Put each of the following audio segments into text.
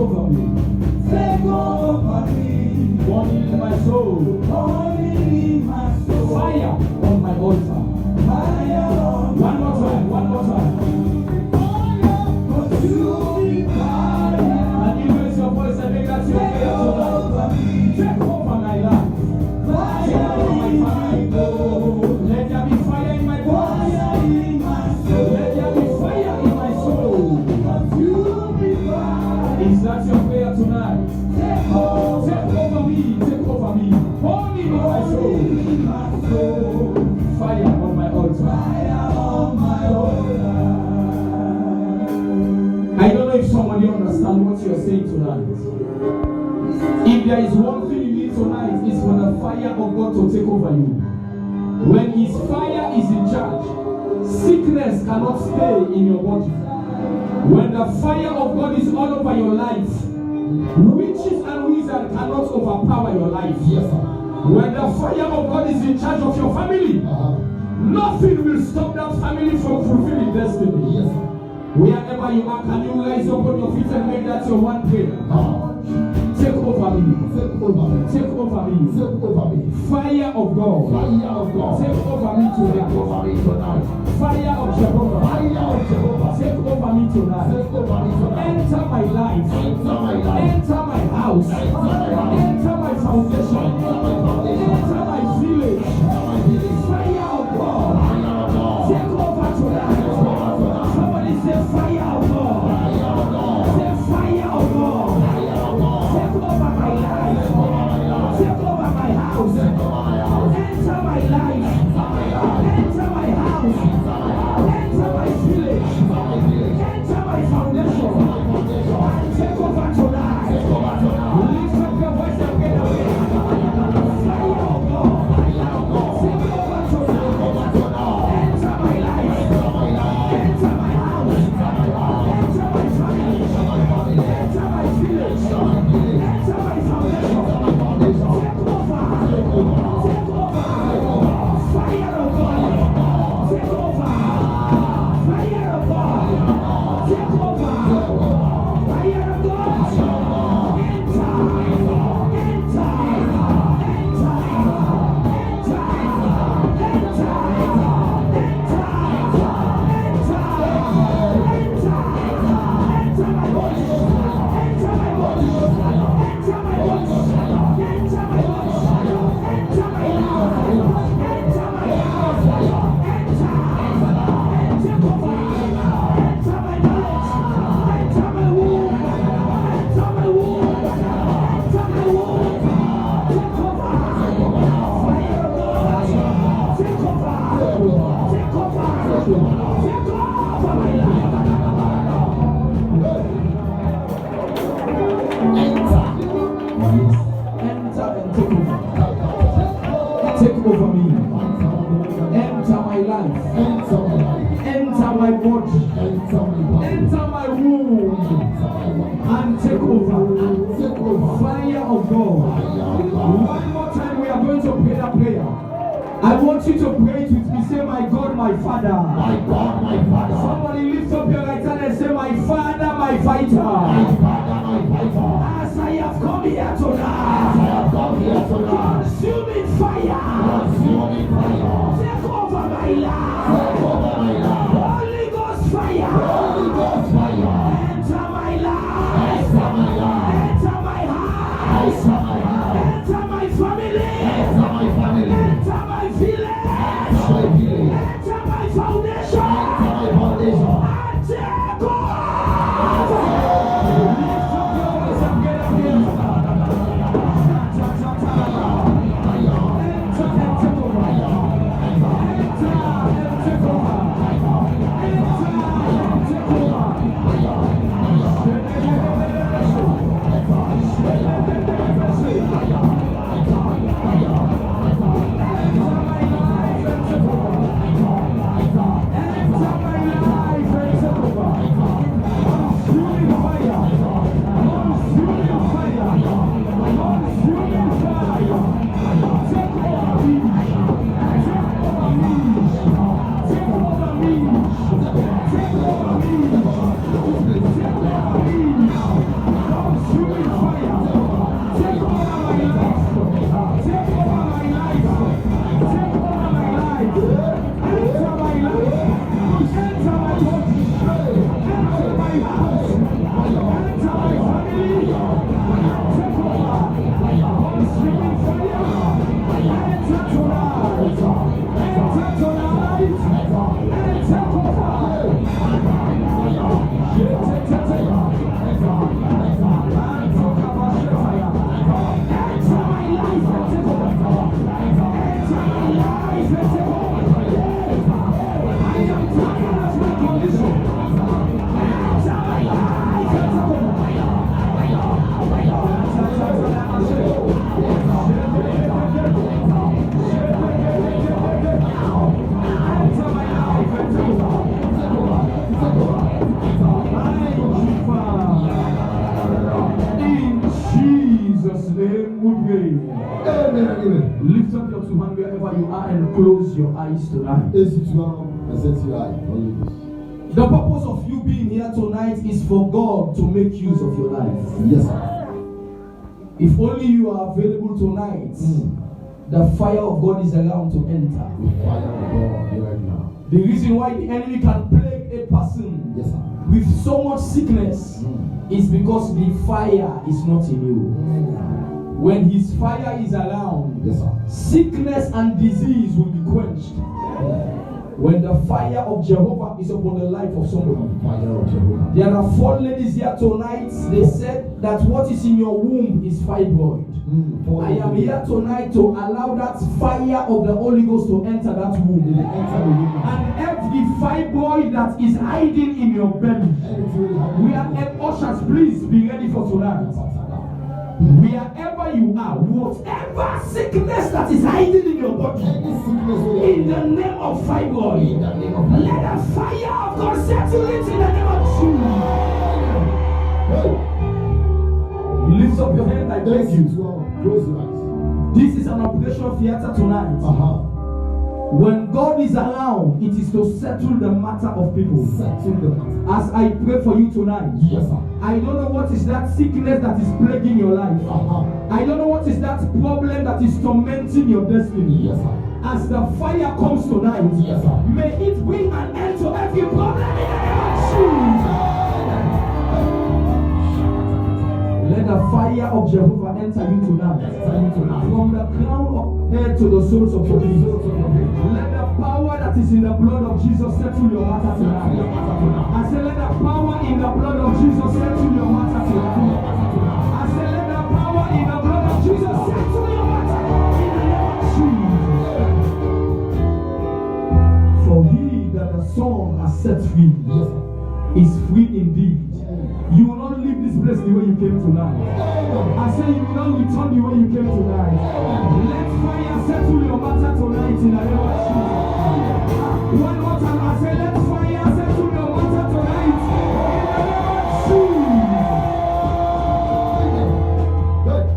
over me. Take over me. Burning in my soul. Burning in my soul. Fire on my altar. Fire on my One more time, one more time. consuming fire. And you raise your voice and make that your prayer Take over tonight. me. Take over my life. Fire in my soul. Let there be fire in my body. Fire in my soul. Let there be fire in my soul. Consuming fire. Is that your prayer tonight? Take over. Take over me, take over me. Burning in my soul. In my soul. Fire on my altar. Fire on my altar. I don't know if somebody understands what you're saying tonight. If there is one thing you need tonight, it's for the fire of God to take over you. When His fire is in charge, sickness cannot stay in your body. When the fire of God is all over your life, witches and wizards cannot overpower your life. Yes, sir. When the fire of God is in charge of your family, nothing will stop that family from fulfilling destiny. Yes, sir. Wherever you are, can you rise up on your feet and make that your one prayer? Take over me. Take over me. Take over me. Take over me. Fire of God. Fire of God. Take over me Take tonight. over me tonight. Fire of Jehovah. Fire of Jehovah. Take over me tonight. Take over me tonight. Enter my life. Enter my life. Enter my house. Enter my house. Enter my foundation. Enter my foundation. Enter my village. Enter my village. Fire of God. Fire of God. Take over tonight. Take over tonight. Somebody say fire of God. Fire of God. Say fire of God. Fire of God. Take over my life. Take over my life. Take over my house. Take over my house. Enter my life. Enter my life. Enter my house. Enter my house. Enter my village. Enter my village. Enter my foundation. My foundation. And take over tonight. Take over tonight. Lift up your voice and get away. Fire of God. Fire of God. Take over tonight. Take over tonight. Enter my life. Enter my life. Enter my house. Enter my house. Enter my family. Enter my family. Enter my village. Enter my village. Enter my foundation. Enter my foundation. Take over. Take over. Take over. Fire of God. Take over. Fire of God. Take over. Fire of God. Enter. Enter. Take over me. Enter my life. Enter my life. Enter my body. Enter my body. Enter my womb. And take over. Take over. Fire of God. One more time, we are going to pray that prayer. I want you to pray it with me. Say, my God, my Father. My God, my Father. Somebody lift up your right hand and say, my Father, my fighter. My Father, my fighter. As I have come here As I tonight, have come here tonight. consuming fire. Consuming fire. Take over my life. Take over my life. Holy Ghost fire. Holy Ghost fire. Enter my life. Enter my life. Enter my house. Enter my house. Enter my family. Enter my family. Enter my village. Enter my village. Enter my foundation. Enter my foundation. And take over. Jesus' name we pray. Amen. Amen. Lift up your two hands wherever you are and close your eyes tonight. Et si tu as un eye, Holy Ghost. The purpose of you being here tonight is for God to make use of your life. Yes, sir. If only you are available tonight, the fire of God is around to enter. The fire of God here right now. The reason why the enemy can plague a person Yes, sir. with so much sickness is because the fire is not in you. When his fire is around, Yes, sir. sickness and disease will be quenched. When the fire of Jehovah is upon the life of somebody. Fire of Jehovah. There are 4 ladies here tonight. They said that what is in your womb is fibroid. I am here tonight to allow that fire of the Holy Ghost to enter that womb. And every fibroid that is hiding in your belly. We are at ushers, please be ready for tonight. Wherever you are, whatever sickness that is hiding in your body, in the name of fibroid, let the fire of God settle it in the name of Jesus. Lift up your hand, I beg you. Close your eyes. This is an operation theater tonight. When God is around, it is to settle the matter of people. Settle the matter. As I pray for you tonight, Yes, sir. I don't know what is that sickness that is plaguing your life. I don't know what is that problem that is tormenting your destiny. Yes, sir. As the fire comes tonight, Yes, sir. may it bring an end to every problem in the name of Jesus. Let the fire of Jehovah enter you tonight. From the crown of head to the soles of your feet. Let the power that is in the blood of Jesus settle your matter tonight. I say let the power in the blood of Jesus settle your matter tonight. I say let the power in the blood of Jesus settle your matter in the name of Jesus. For he that the Son has set free is free indeed. You will not leave this place the way you came tonight. I say you will not return the way you came tonight. Let fire settle your matter tonight in the name of Jesus. One more time, I say let fire settle your matter tonight in the name of Jesus.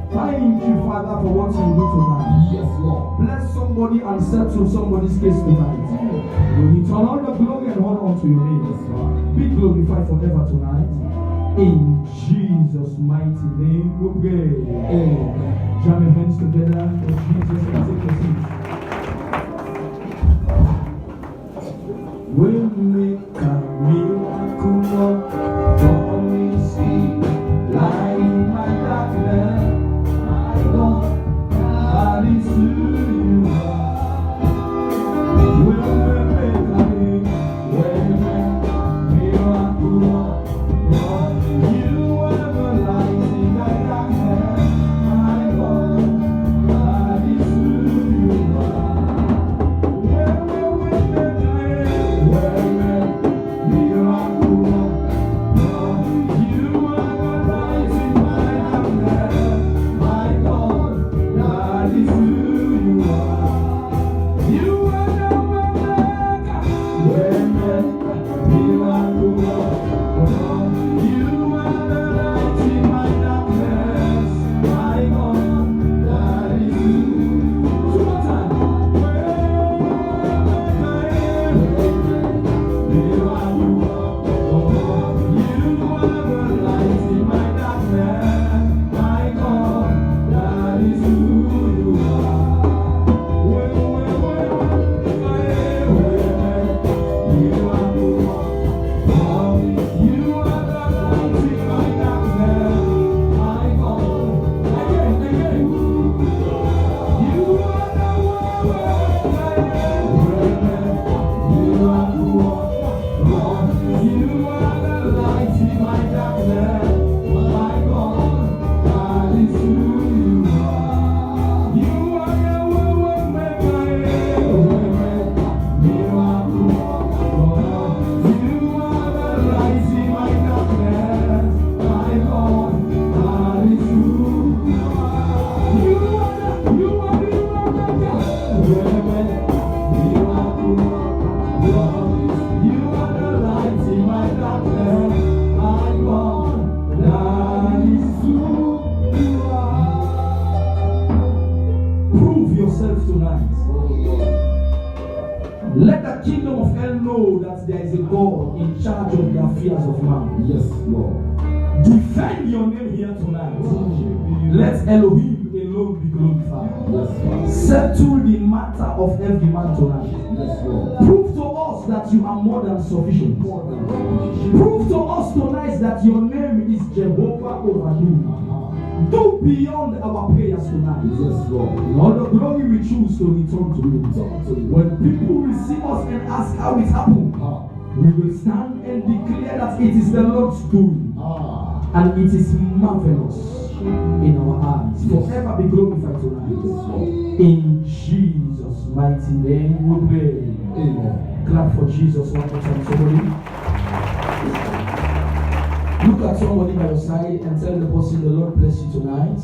Thank you, Father, for what you do tonight. Yes, Lord. Bless somebody and settle somebody's case tonight. We return all the glory and honor unto your name. Be glorified forever tonight. In Jesus' mighty name we pray. Amen. Jam your hands together for Jesus and take your seat. We'll make a miracle for me see light in my darkness. My God, that is who you are. We'll make a miracle. You are the light in the darkness, my God, that is who Let the kingdom of hell know that there is a God in charge of the affairs of man. Yes, Lord. Defend your name here tonight. Let Elohim alone be glorified. Yes, Lord. Settle the matter of every man tonight. Yes, Lord. Prove to us that you are more than sufficient. Prove to us tonight that your name is Jehovah over you. Do beyond our prayers tonight. Yes, Lord. All the glory we choose to return to you. When people will see us and ask how it happened, we will stand and declare that it is the Lord's doing. And it is marvelous in our eyes. Forever be glorified tonight. In Jesus' mighty name we pray. Amen. Clap for Jesus one more time, somebody. Look at somebody by your side and tell the person, the Lord bless you tonight.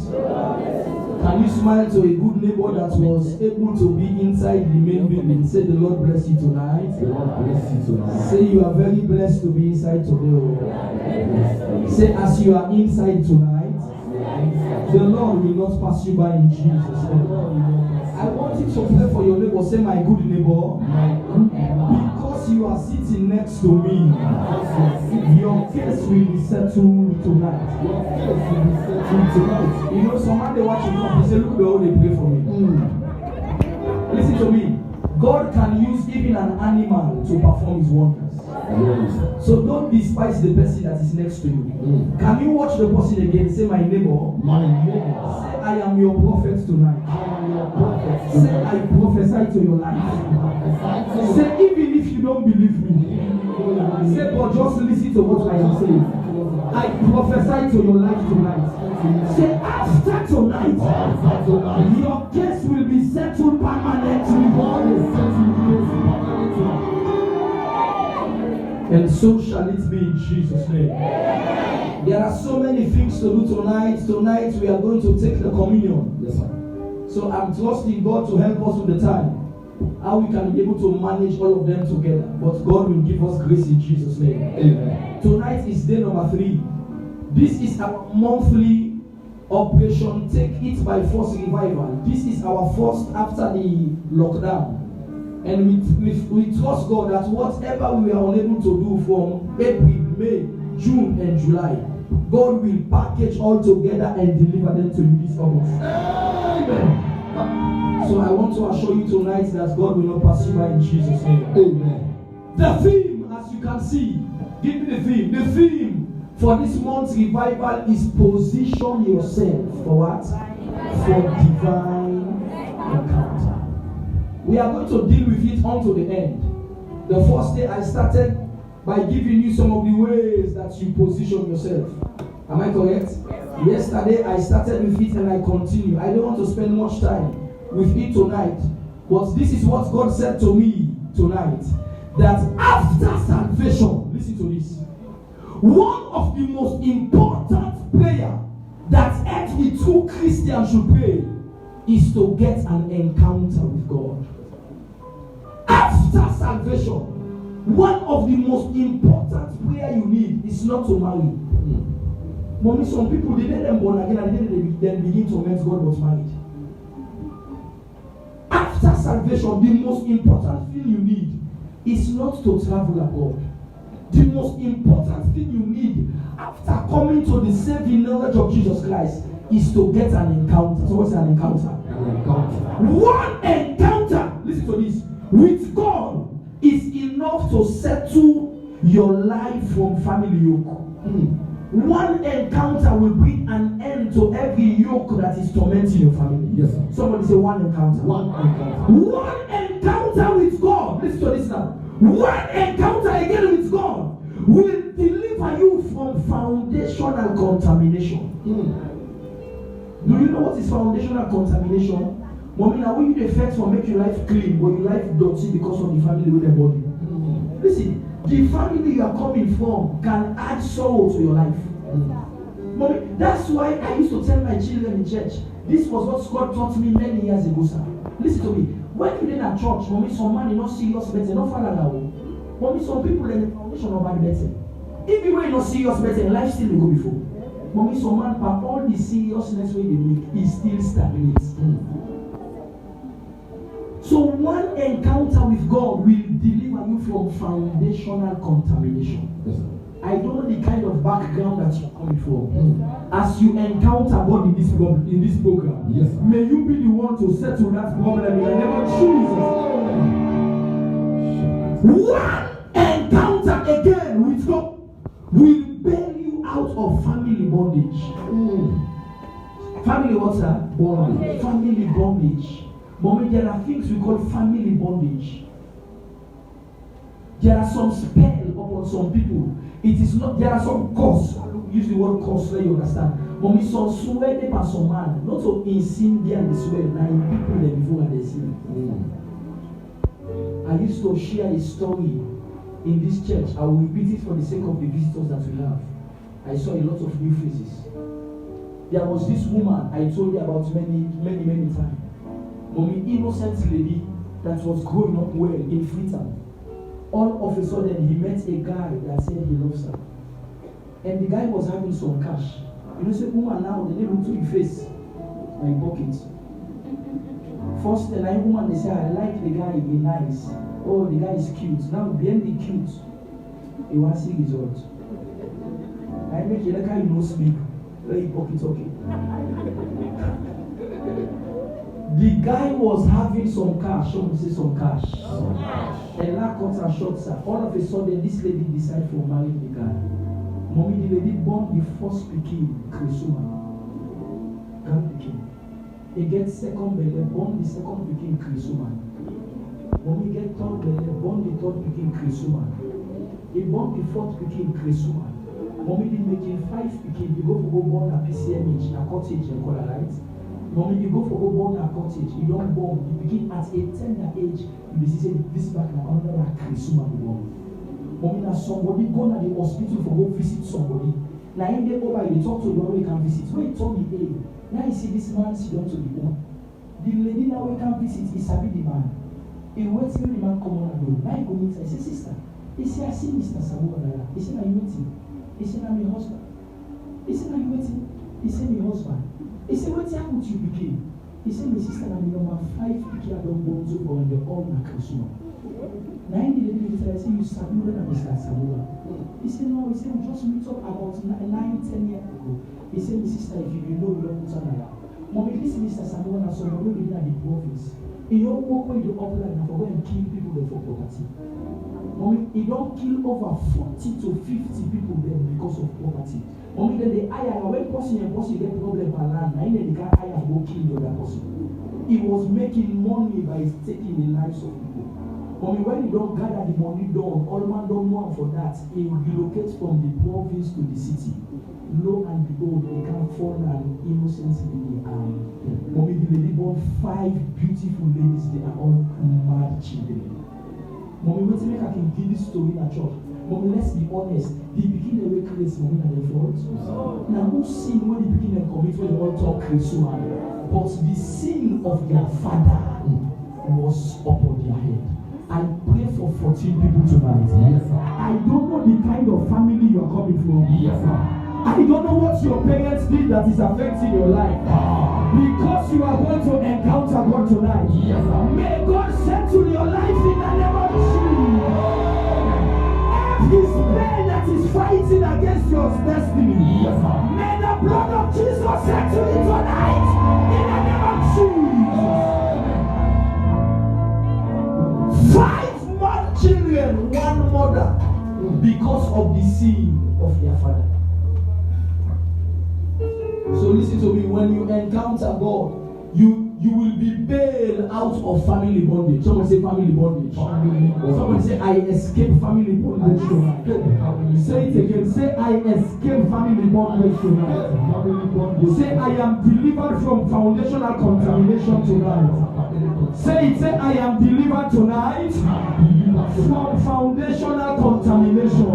Can you smile to a good neighbor that was able to be inside the main building? Say, the Lord bless you tonight. The Lord bless you tonight. Say, you are very blessed to be inside today. Say, as you are inside tonight, the Lord will not pass you by in Jesus' name. I want you to pray for your neighbor. Say, my good neighbor, because you are sitting next to me, your case will be settled tonight. You know, someone they watch you come, they say, look how they pray for me. Listen to me. God can use even an animal to perform his wonders. So don't despise the person that is next to you. Can you watch the person again? Say, my neighbor. My neighbor. Say, I am your prophet tonight. I am your prophet. Say, I prophesy to your life. Say, even if you don't believe me. Say, but just listen to what I am saying. I prophesy to your life tonight. Say, after tonight, your case will be settled permanently. And so shall it be in Jesus' name. There are so many things to do tonight. Tonight we are going to take the communion. Yes, sir. So I'm trusting God to help us with the time. How we can be able to manage all of them together. But God will give us grace in Jesus' name. Amen. Tonight is day number 3. This is our monthly Operation Take It by Force Revival. This is our first after the lockdown. And we trust God that whatever we are unable to do from April, May, June, and July, God will package all together and deliver them to you this August. Amen. So I want to assure you tonight that God will not pass you by in Jesus' name. Amen. The theme, as you can see, give me the theme. The theme for this month's revival is position yourself for what? For divine encounter. We are going to deal with it unto the end. The first day I started by giving you some of the ways that you position yourself. Am I correct? Yesterday I started with it and I continue. I don't want to spend much time with it tonight. But this is what God said to me tonight. That after salvation, listen to this. One of the most important prayer that every true Christian should pray is to get an encounter with God. After salvation, one of the most important prayer you need is not to marry. Mommy, some people, they let them born again and then begin to meet God was married. After salvation, the most important thing you need is not to travel abroad. The most important thing you need after coming to the saving knowledge of Jesus Christ is to get an encounter. So what's an encounter? An encounter. One encounter, listen to this, with God is enough to settle your life from family yoke. One encounter will bring an end to every yoke that is tormenting your family. Yes, sir. Somebody say one encounter. One encounter. One encounter with God. Listen to this now. One encounter again with God will deliver you from foundational contamination. Do you know what is foundational contamination? Mommy, now when you defect for make your life clean, but your life dirty because of the family with the body. Listen, the family you are coming from can add sorrow to your life. Mommy, that's why I used to tell my children in church, this was what God taught me many years ago, sir. Listen to me. When you in a church, mommy, some man is not serious better, not father now. Mommy, some people in the foundation of bad better. If you were not serious better, life still will go before. Mommy, some man, for all the seriousness way they make, he still stagnates. So one encounter with God will deliver you from foundational contamination. Yes, sir. I don't know the kind of background that you're coming from. As you encounter God in this program, Yes, sir. may you be the one to settle that problem in the name of Jesus. One encounter again with God will bail you out of family bondage. Family what, sir? Bondage. Family bondage. Mommy, there are things we call family bondage. There are some spell upon some people. It is not, there are some cause. Use the word cause, let you understand. Mommy, some swear they pass some man. Not so in sin there and swear. Now in people there before they sin. I used to share a story in this church. I will repeat it for the sake of the visitors that we have. I saw a lot of new faces. There was this woman I told you about many times. Mommy, innocent lady that was growing up well in Freetown. All of a sudden, he met a guy that said he loves her. And the guy was having some cash. You know, say, woman now, they look to your face, my pocket. First, the night woman, they say, I like the guy, he's nice. Oh, the guy is cute. Now, behind the cute, he wants to see result. I make you like I no sleep. Let your pocket okay. The guy was having some cash. Someone say some cash. And that cut her short, sir. All of a sudden, this lady decided to marry the guy. Mommy, the lady born the first pikin, Krisuma. Grand pikin. He gets second belly, born the second pikin, Krisuma. Mommy get third belly, born the third pikin, Krisuma. He born the fourth pikin, Krisuma. Mommy did making 5 pikin. You go for go born a PCMH, a cottage, and color, right? Mommy, you go for go born a cottage, you don't born, you begin at a tender age, you say this back now, another Krisuma born. Mommy, now somebody go to the hospital for go visit somebody. Now in the over, you talk to the one we can visit. When you told me, hey, now you see this man sit down to the home. The lady now we can visit is Sabi the man. He waits till the man come on and go. Now you go meet her. He say, sister, he say, I see Mr. Samuel. He say, now you waiting. He say, now my husband. He say, now you waiting. He say, my husband. He said, what happened to you became? He said, my sister, I'm number 5 picking I don't want to go on the all na Krisuma. Now in the lady I say, you Samuel and Mr. Samuel. He said, no, he said, we just meet up about 9-10 years ago. He said, my sister, if you know, you don't put on her. Mommy, this Mr. Samuel and somebody within the province. In your walk when you upline and for go and kill people there for property. Mommy, he don't kill over 40 to 50 people there because of property. Only then the hire, when person and person get problem by land, and then the guy hire go kill the other person. He was making money by taking the lives of people. Only when he don't gather the money done, all man don't want for that. He relocates from the province to the city. Lo and behold, they can fall an innocent lady and mommy the lady born 5 beautiful ladies, they are all mad children. Mommy, wait till I can give this story in a church. Mommy, let's be honest. The beginning of the crazy mommy and the fault. Now, who sin when the beginning of commit when they all talk crazy man? But the sin of their father was upon their head. I pray for 14 people tonight. Yes, sir. I don't know the kind of family you are coming from. Yes, sir. I don't know what your parents did that is affecting your life. Because you are going to encounter God tonight. Yes, sir. May God settle your life in the name of Jesus. This pain that is fighting against your destiny. Yes, sir. May the blood of Jesus settle it tonight in the name of Jesus. 5 more children, 1 mother, because of the sin of their father. So listen to me, when you encounter God, you will be bailed out of family bondage. Someone say family bondage. Someone say I escape family bondage tonight. Say it again. Say I escape family bondage tonight. Say I am delivered from foundational contamination tonight. Say it. Say I am delivered tonight from foundational contamination.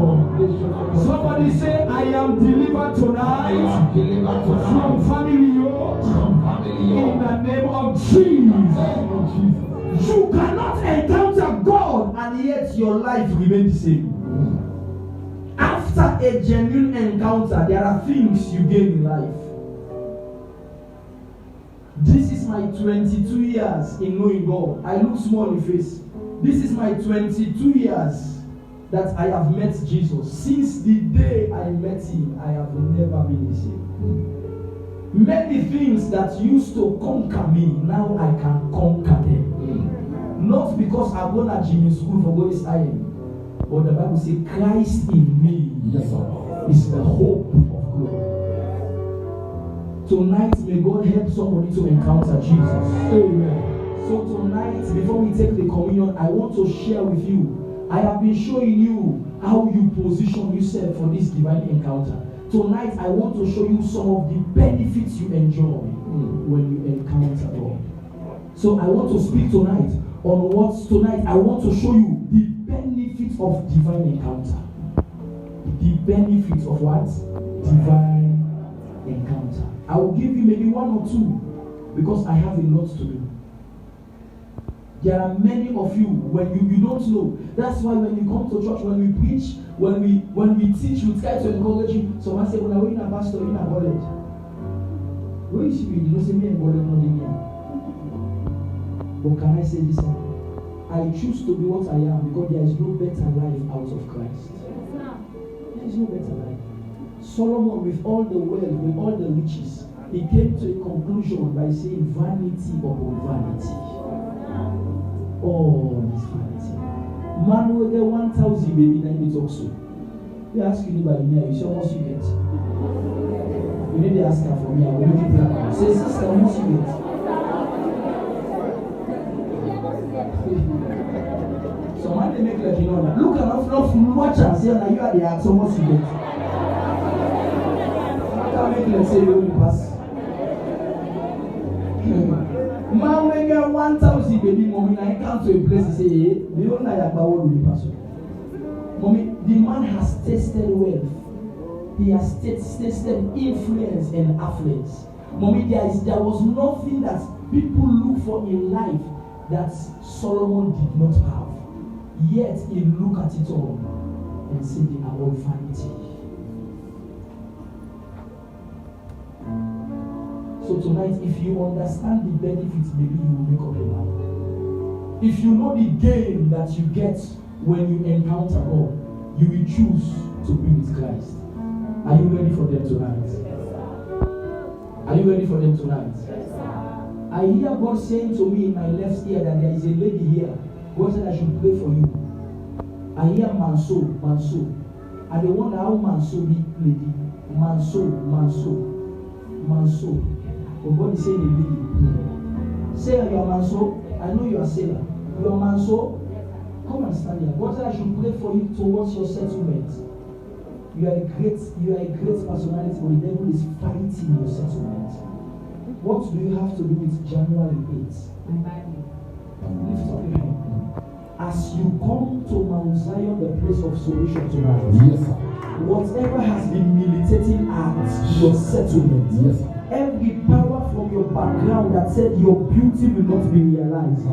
Somebody say I am delivered tonight from family yoke. In the name of Jesus. You cannot encounter God and yet your life remains the same. After a genuine encounter, there are things you gain in life. This is my 22 years in knowing God. I look small in face. This is my 22 years that I have met Jesus. Since the day I met him, I have never been the same. Many things that used to conquer me, now I can conquer them. Not because I won at Jimmy School for what is I am. But the Bible says Christ in me is the hope of glory. Tonight, may God help somebody to encounter Jesus. Amen. So tonight, before we take the communion, I want to share with you. I have been showing you how you position yourself for this divine encounter. Tonight, I want to show you some of the benefits you enjoy when you encounter God. So I want to speak tonight on what tonight I want to show you the benefits of divine encounter. The benefits of what? Divine encounter. I will give you maybe one or two because I have a lot to do. There are many of you when you don't know. That's why when you come to church, when we preach, when we teach, we try to encourage you. Someone say, "When I went in a pastor, in a college, where is you? You know, say me and college not in here." But can I say this? I choose to be what I am because there is no better life out of Christ. There is no better life. Solomon, with all the wealth, with all the riches, he came to a conclusion by saying, "Vanity upon vanity." Oh, this vanity. Man will get 1,000 baby, then it also. You ask anybody here, you say, "How much you get?" You need to ask her for me. I will look it up. Say, "Sister, how much you get?" So when they make like you know that, look enough watch and say, "Now you are the ask, how much you get?" Can't make like say you only pass. Man will get 1,000 baby mommy. Now he come to a place and say, "Hey, we don't know about what we pass." Mommy, the man has tasted wealth. He has tasted influence and affluence. Mommy, there was nothing that people look for in life that Solomon did not have. Yet he looked at it all and said they are all vanity. So tonight, if you understand the benefits, maybe you will make up your mind. If you know the gain that you get when you encounter God, you will choose to be with Christ. Are you ready for them tonight? Are you ready for them tonight? I hear God saying to me in my left ear that there is a lady here. God said I should pray for you. I hear Manso. I don't wonder how Manso be lady. Manso. But God is saying a lady. Say you are Manso. I know you are Sailor. You are Manso. Come and stand here. God said I should pray for you towards your settlement. You are a great personality, but the devil is fighting your settlement. What do you have to do with January 8th? Lift up your hand. As you come to Mount Zion, the place of solution tonight, Yes, sir. whatever has been militating at your settlement, Yes, sir. every power from your background that said your beauty will not be realized,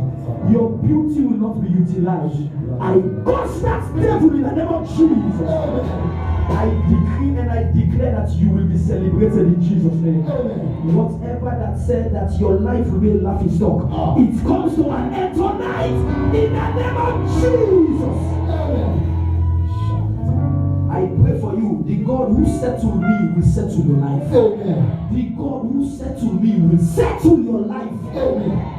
your beauty will not be utilized, I curse that devil in the name of Jesus. I decree and I declare that you will be celebrated in Jesus' name. Whatever that said that your life will be a laughing stock, it comes to an end tonight in the name of Jesus. I pray for you. The God who settled me will settle your life. The God who settled me will settle your life.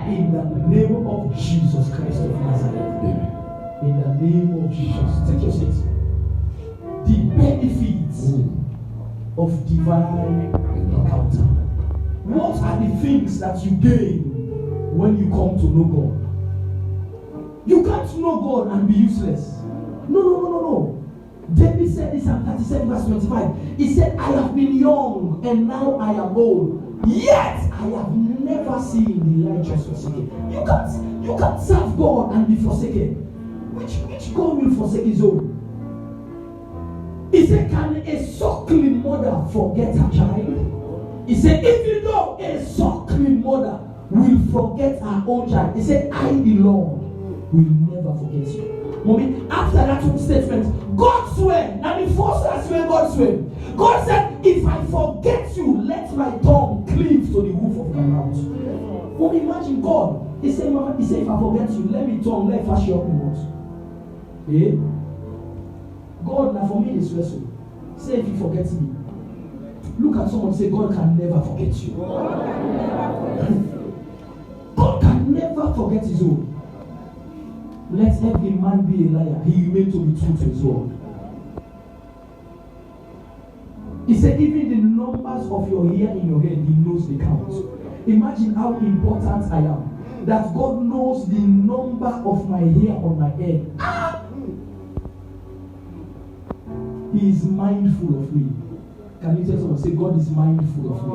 In the name of Jesus Christ of Nazareth. In the name of Jesus. Take your seat. The benefits of divine encounter. What are the things that you gain when you come to know God? You can't know God and be useless. No. David said this in 37 verse 25. He said, I have been young and now I am old. Yet I have never seen the righteous forsaken. You can't serve God and be forsaken. Which God will forsake his own? He said, can a suckling mother forget her child? He said, even though a suckling mother will forget her own child, he said, I the Lord will never forget you. Mommy, after that statement, God swear, and the first time swear, God swear. God said, if I forget you, let my tongue cleave to the roof of my mouth. Mommy, imagine God. He said, Mama, if I forget you, let me tongue, let fast you up in what? Eh? God, now for me, this vessel. Say if you forget me. Look at someone and say, God can never forget you. God can never forget his own. Let every man be a liar. He remains to be true to his word. He said, even the numbers of your hair in your head, he knows the count. Imagine how important I am. That God knows the number of my hair on my head. He is mindful of me. Can you tell someone, say, God is mindful of me?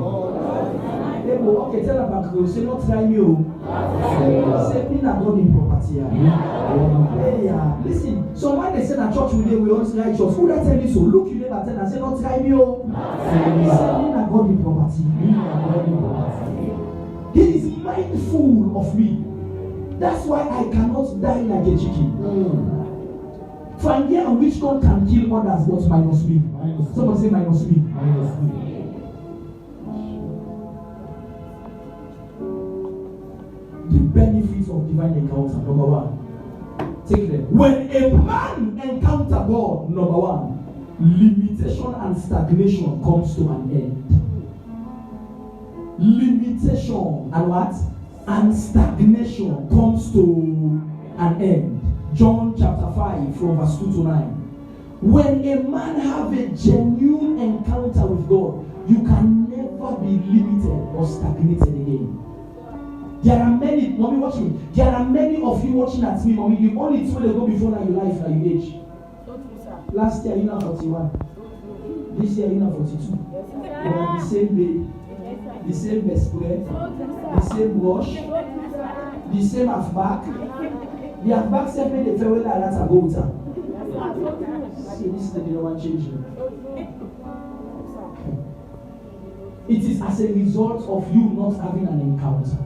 Hey, well, okay, tell her back, say, not try me. Say, me not God in property. Yeah. Listen, so when they say that church we always try church. Who that tell you so? Look, you never tell and say, not try me. Say, me not God in property. He is mindful of me. That's why I cannot die like a chicken. From here and which God can kill others but minus me. Someone say minus me. The benefits of divine encounter, number one. Take them. When a man encounter God, number one, limitation and stagnation comes to an end. Limitation and what? And stagnation comes to an end. John chapter 5 from verse 2 to 9. When a man have a genuine encounter with God, you can never be limited or stagnated again. There are many, mommy watch me. There are many of you watching at me, mommy. The only two they go before now your life now your age. Last year you know 41. This year you know 42. You are the same babe, the same best friend, the same wash, the same half back. The back said made the farewell like that and go with her. See, this is the one changing. It is as a result of you not having an encounter.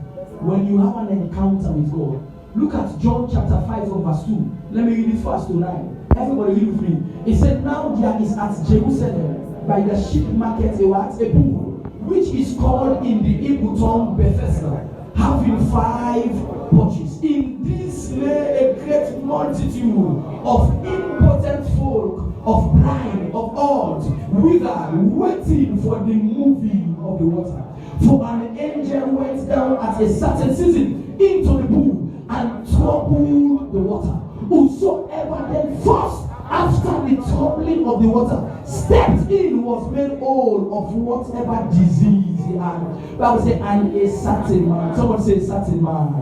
When you have an encounter with God, look at John chapter 5 from verse 2. Let me read it first to 9. Everybody read with me. It said, now there is at Jerusalem by the sheep market a pool, which is called in the Hebrew tongue Bethesda, having 5 porches. In this lay a great multitude of impotent folk, of blind, of old, withered, waiting for the moving of the water. For an angel went down at a certain season into the pool and troubled the water. Whosoever then first, after the troubling of the water, stepped in was made whole of whatever disease he had. Bible says, and a certain man, someone say a certain man.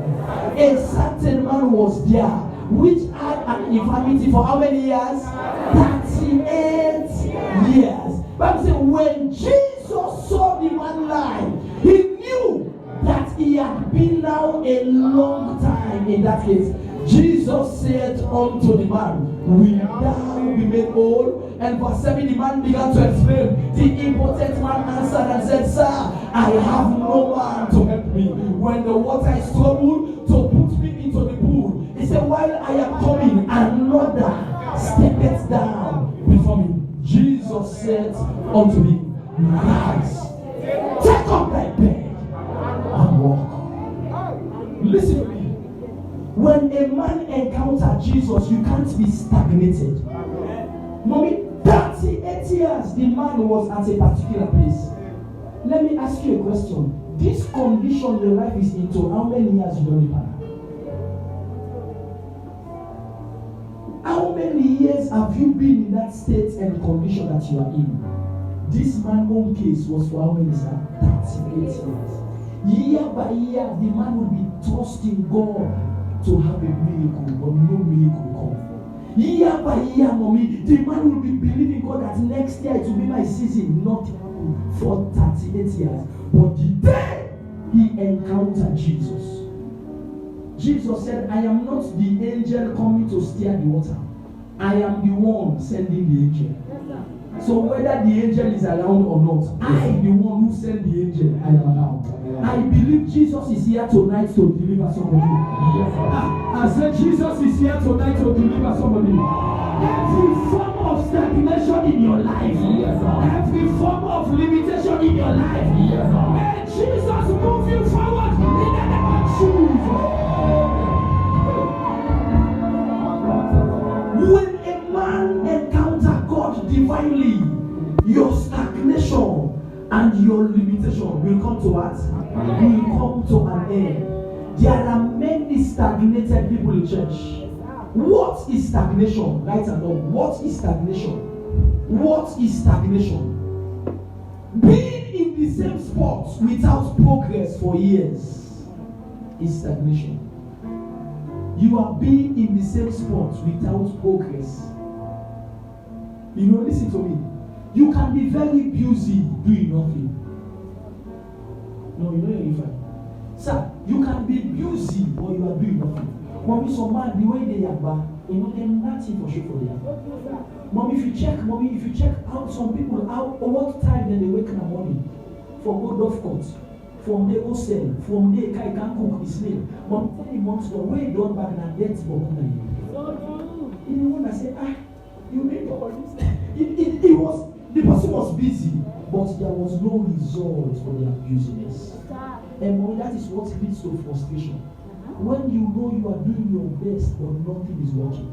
A certain man was there, which had an infirmity for how many years? 38 years. Bible says, when Jesus saw the man lie, he knew that he had been now a long time in that case. Jesus said unto the man, will thou be made whole? And verse 7, the man began to explain. The impotent man answered and said, sir, I have no man to help me when the water is troubled to put me into the pool. He said, while I am coming, another steppeth down before me. Jesus said unto him, rise, take up thy bed and walk. Listen to me. When a man encounters Jesus, you can't be stagnated. Mommy, 38 years the man was at a particular place. Let me ask you a question. This condition your life is into, how many years you don't live? How many years have you been in that state and condition that you are in? This man's own case was for how many years? 38 years. Year by year, the man would be trusting God to have a miracle, but no miracle come. Year by year, mommy, the man will be believing God that next year it will be my season, not for 38 years. But the day he encountered Jesus, Jesus said, I am not the angel coming to stir the water. I am the one sending the angel. So whether the angel is around or not, I, the one who sent the angel, I am around. I I believe Jesus is here tonight to deliver somebody. Yes, sir. I said Jesus is here tonight to deliver somebody. Every form of stagnation in your life, Yes, sir. every form of limitation in your life, Yes, sir. may Jesus move you forward in the name of Jesus. When a man encounters God divinely, your stagnation and your limitation will come to what? Will come to an end. There are many stagnated people in church. What is stagnation? Right and wrong. What is stagnation? What is stagnation? Being in the same spot without progress for years is stagnation. You are being in the same spot without progress. You know, listen to me. You can be very busy doing nothing. No, you know you're fine. Sir, you can be busy but you are doing nothing. Mommy, some man, the way they are back, you know, they're nothing for sure for them. Mommy, if you check out some people, what time then they wake in the morning for go golf court, from the hostel, from the guy can't cook his name. Mom, 10 months ago, where you don't back in a debt book. You know when I say, you made all this. It was, the person was busy, but there was no result for their busyness. And mommy, that is what leads to frustration. When you know you are doing your best, but nothing is working.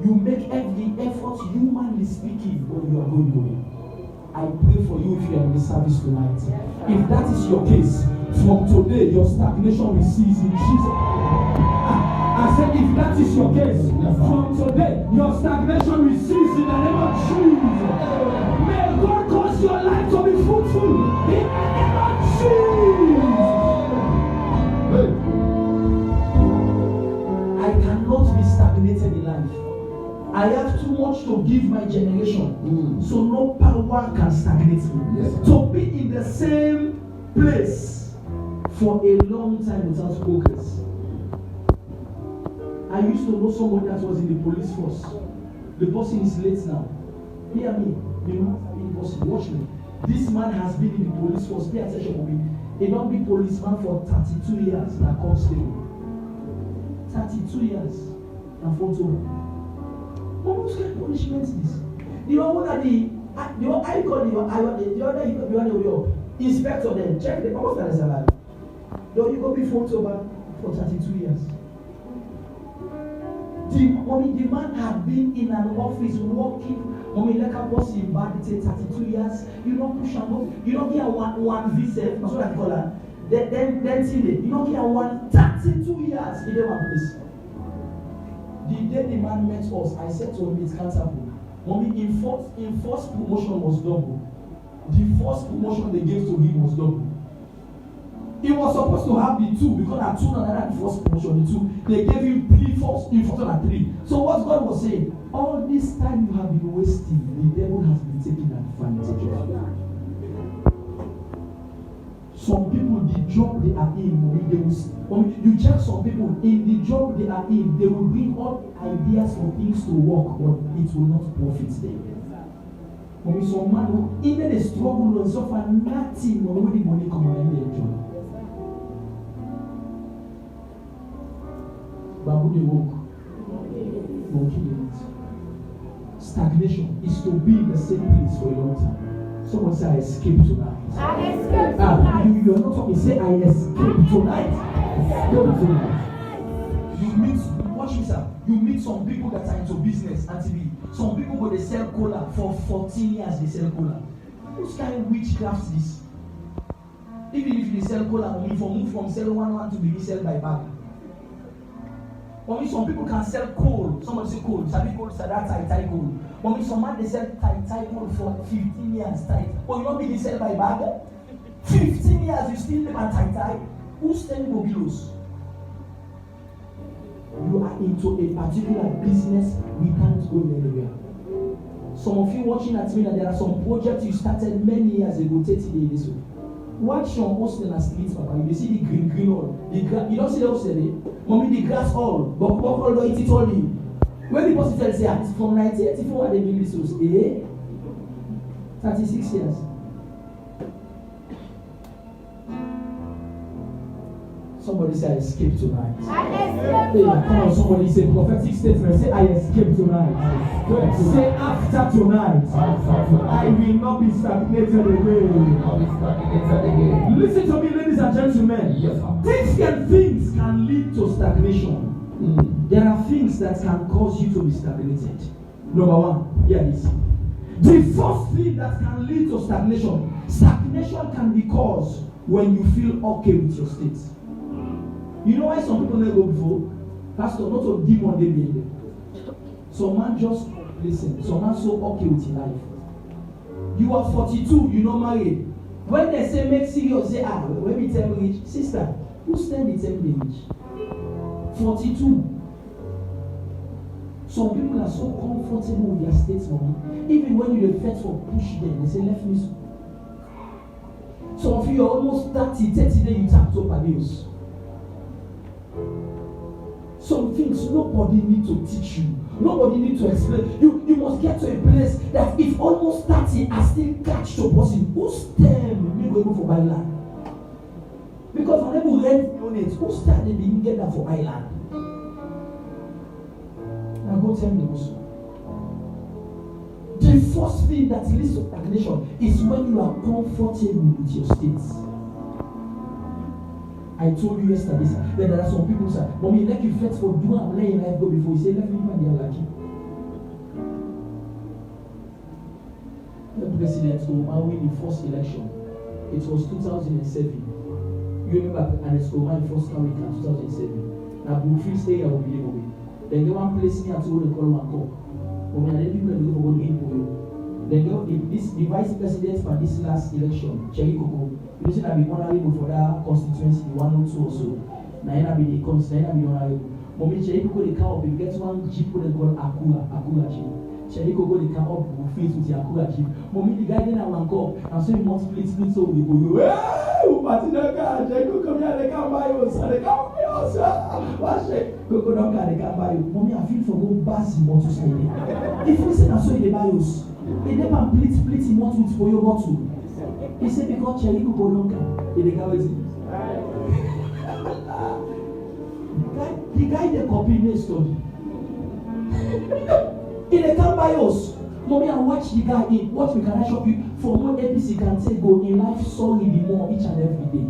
You make every effort, humanly speaking, but you are going nowhere. I pray for you if you are in the service tonight. If that is your case, from today, your stagnation will cease in Jesus. I said, if that is your case, from today, your stagnation will cease in the name of Jesus. May God cause your life to be fruitful in the name of Jesus. I cannot be stagnated in life. I have too much to give my generation, so no power can stagnate me. Yes. To be in the same place for a long time without progress. I used to know someone that was in the police force. The person is late now. Hear me, the person, watch me. This man has been in the police force. Pay attention to me. He don't be policeman for 32 years. Now constable. 32 years. And photo. What kind of punishment is this? The other he inspector then check the almost like a salary. Don't you go be photo for 32 years? The man had been in an office working. Like a boss in bad 32 years. You don't push and go. You don't get one visa. That's what I call her. Then you don't get 32 years in the one place. The day the man met us, I said to him, it can't happen. Mommy, in first promotion was double. The first promotion they gave to him was double. He was supposed to have the 2 because at 2 and another first promotion, the 2. They gave him 3 first, in front of 3. So what God was saying, all this time you have been wasting, the devil has been taking advantage of you. Some people, the job they are in, you check some people, in the job they are in, they will bring all ideas for things to work, but it will not profit them. Some man who, even they struggle and suffer nothing, but when the money come out, they enjoy. Babu they walk. Stagnation is to be in the same place for a long time. Someone say, I escape tonight. I escape tonight. You are not talking. Say, I escape tonight. Escape tonight. Watch me, sir. You meet some people that are into business and TV. Some people go, they sell cola for 14 years. They sell cola. Whose kind of witchcraft is this? Even if they sell cola, only for move from sell one to be sell by bag. Only some people can sell coal. Somebody say coal. Sabi coal, so that's tie coal. Only some man they sell tie coal for 15 years tight. But you don't be sell by bag. 15 years you still live and tie. Who's telling you bills? You are into a particular business, we can't go anywhere. Some of you watching at me, that there are some projects you started many years ago, 30 days this way. Watch your hostel and streets, Papa. You see the green all. You don't see the hostel, eh? Mommy, the grass all. But all don't eat it all. When the person tells you, it's from 1984 they build this house, eh? 36 years. Somebody say, I escaped tonight. I escaped Hey, come on, tonight. somebody say prophetic statement. Say, I escaped tonight. Say, after tonight, I will not be stagnated again. Listen to me, ladies and gentlemen. Yes, sir. Things can lead to stagnation. There are things that can cause you to be stagnated. Number one, here it is. The first thing that can lead to stagnation can be caused when you feel okay with your state. You know why some people never go before? Pastor, not a demon they be there. Some man just listen. Some man so okay with your life. You are 42, you not married. When they say make serious, say when we tell age, sister, who stand the same age? 42. Some people are so comfortable with their state money. Even when you reflect for push them, they say left me. Some of you are almost 30 days you tap to abuse. Some things nobody need to teach you. Nobody need to explain. You must get to a place that if almost 30 are still catch to person, who's them me go for Island? Because whenever we rent units, who started didn't get that for Island? Now go tell me also. The first thing that leads to stagnation is when you are comfortable with your states. I told you yesterday, sir, that there are some people, sir, mommy, like you flex for do and let your life go before you say, let me find the lucky. The president Obama win the first election. It was 2007. You remember Ernest Obama first time in 2007. Now, Bullfield stay here will be able to. Then go one place me and told the call one call. Mommy, and then people go for going for you. Then go the vice president for this last election, Cherry Coco. You know, I be honorable for that constituency, the 102 or so. Now, I be the honorable. Mommy, Cherry Coco, they come up, you get one jeep, they call Akura Jeep. Cherry Coco, they come up, we face with the Akura Jeep. Mommy, the guy then I want to go, and so you must split so we go, hey, Martina, Cherry Coco, they can't buy us, they can't buy us. What's it? Coco, don't they can't buy you. Mommy, I feel for go bass in motorcycle. If we say that's so they buy us, they never split in motor for your bottle. He said because Cherry Coco don't come, they can't wait. The guy they copy next story. If they can't buy us, mommy, and watch the guy in what we can shop you for what APC can say go in life sorry the more each and every day.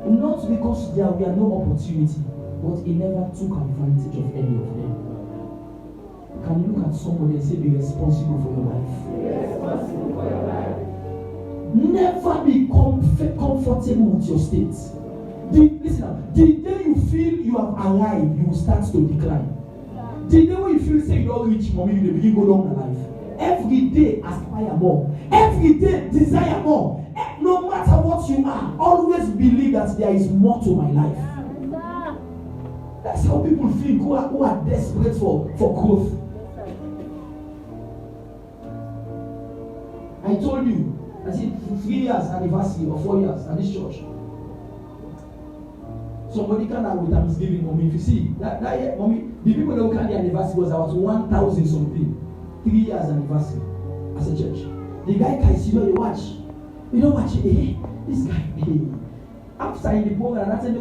Not because there were no opportunity, but he never took advantage of any of them. Can you look at somebody and say be responsible for your life? Be responsible for your life. Never be comfortable with your state. Listen, the day you feel you have arrived, you will start to decline. The day when you feel say you don't reach mommy, you begin go down the life. Every day aspire more. Every day desire more. No matter what you are, always believe that there is more to my life. That's how people think who are desperate for growth. I told you, I said 3 years anniversary or 4 years at this church. Somebody can have with Thanksgiving, mommy. If you see that year, mommy, the people that can the anniversary was about 1,000 something. 3 years anniversary as a church. The guy can see you watch. You don't watch it. Hey, this guy. Hey. After in the program, that's the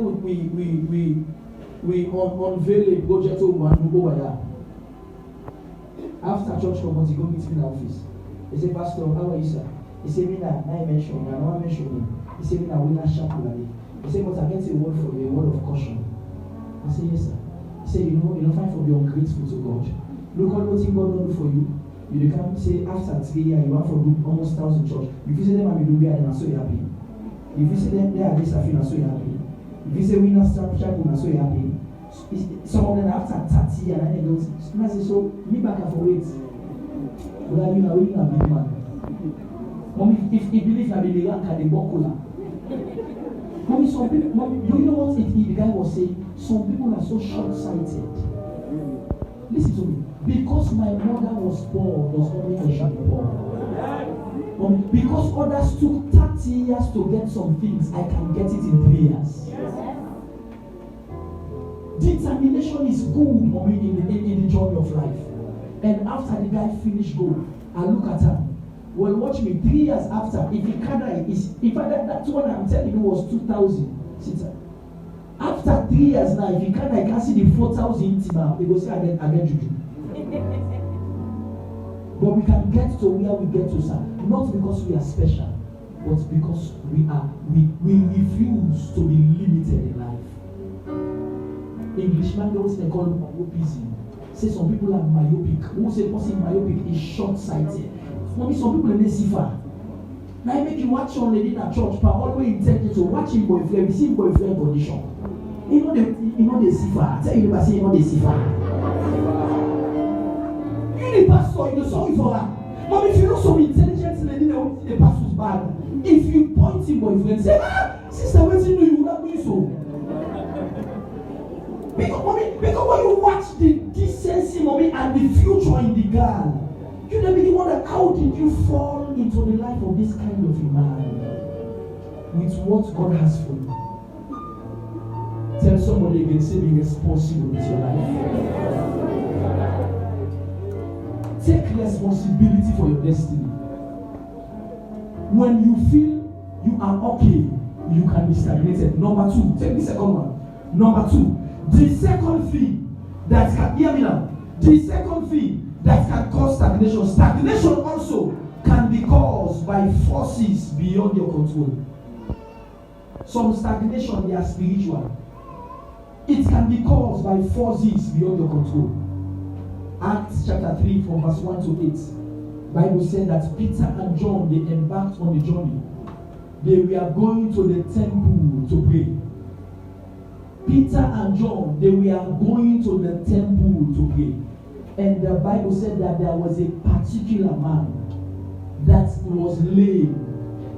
we unveil a project over there. After church conference, he go meet me in the office. He say, Pastor, how are you, sir? He say, me na I mention, I don't mention him. He say, me na we na sharp like. He say, but I get a word for you, a word of caution. I say, yes, sir. He say, you know fine for being ungrateful to God. Look at what God will do for you. You can say after 3 years, you want for do almost 1,000 church. If you say them and you do better, then I'm so happy. If you say them there, this I feel I'm so happy. If you say we not start chapel, I'm so happy. Some of them after 30 years, and then they go, I say, so me back and for wait. Well, you are a big man. Mommy, if you believe in the rank and the buckler. Mommy, some people, mommy, do you know what the guy was saying? Some people are so short-sighted. Listen to me. Because my mother was poor, does not mean I should be poor. Mommy, because others took 30 years to get some things, I can get it in 3 years. Determination is good, mommy, in the journey of life. And after the guy finished goal, I look at her. Well, watch me. 3 years after, if he can't, that's what I'm telling you was 2000. After 3 years now, if you can't, I can see the 4,000 intima, they go say I get juju. But we can get to where we get to, sir, not because we are special, but because we refuse to be limited in life. Englishman always they call myopism. Say some people are myopic. Who say person myopic is short-sighted. Maybe some people they see far. Now I make you watch on lady in a church, but always intended to watch him boyfriend, we see boyfriend condition. You know they see far. I tell you never say you know they see far. You the pastor, you sorry for her. But if you know some intelligent lady, they won't see the pastor's bad. If you point him boyfriend, say, sister, wait till you will not do so. Because when you watch the decency, mommy, and the future in the girl, you then begin to wonder, how did you fall into the life of this kind of a man with what God has for you? Tell somebody again, say, be responsible with your life. Take responsibility for your destiny. When you feel you are okay, you can be stagnated. Number 2, take the second one. Number 2, the second thing that can, hear me now, the second thing that can cause stagnation. Stagnation also can be caused by forces beyond your control. Some stagnation, they are spiritual. It can be caused by forces beyond your control. Acts chapter 3 from verse 1 to 8. Bible said that Peter and John, they embarked on the journey. They were going to the temple to pray. Peter and John, they were going to the temple to pray. And the Bible said that there was a particular man that was lame.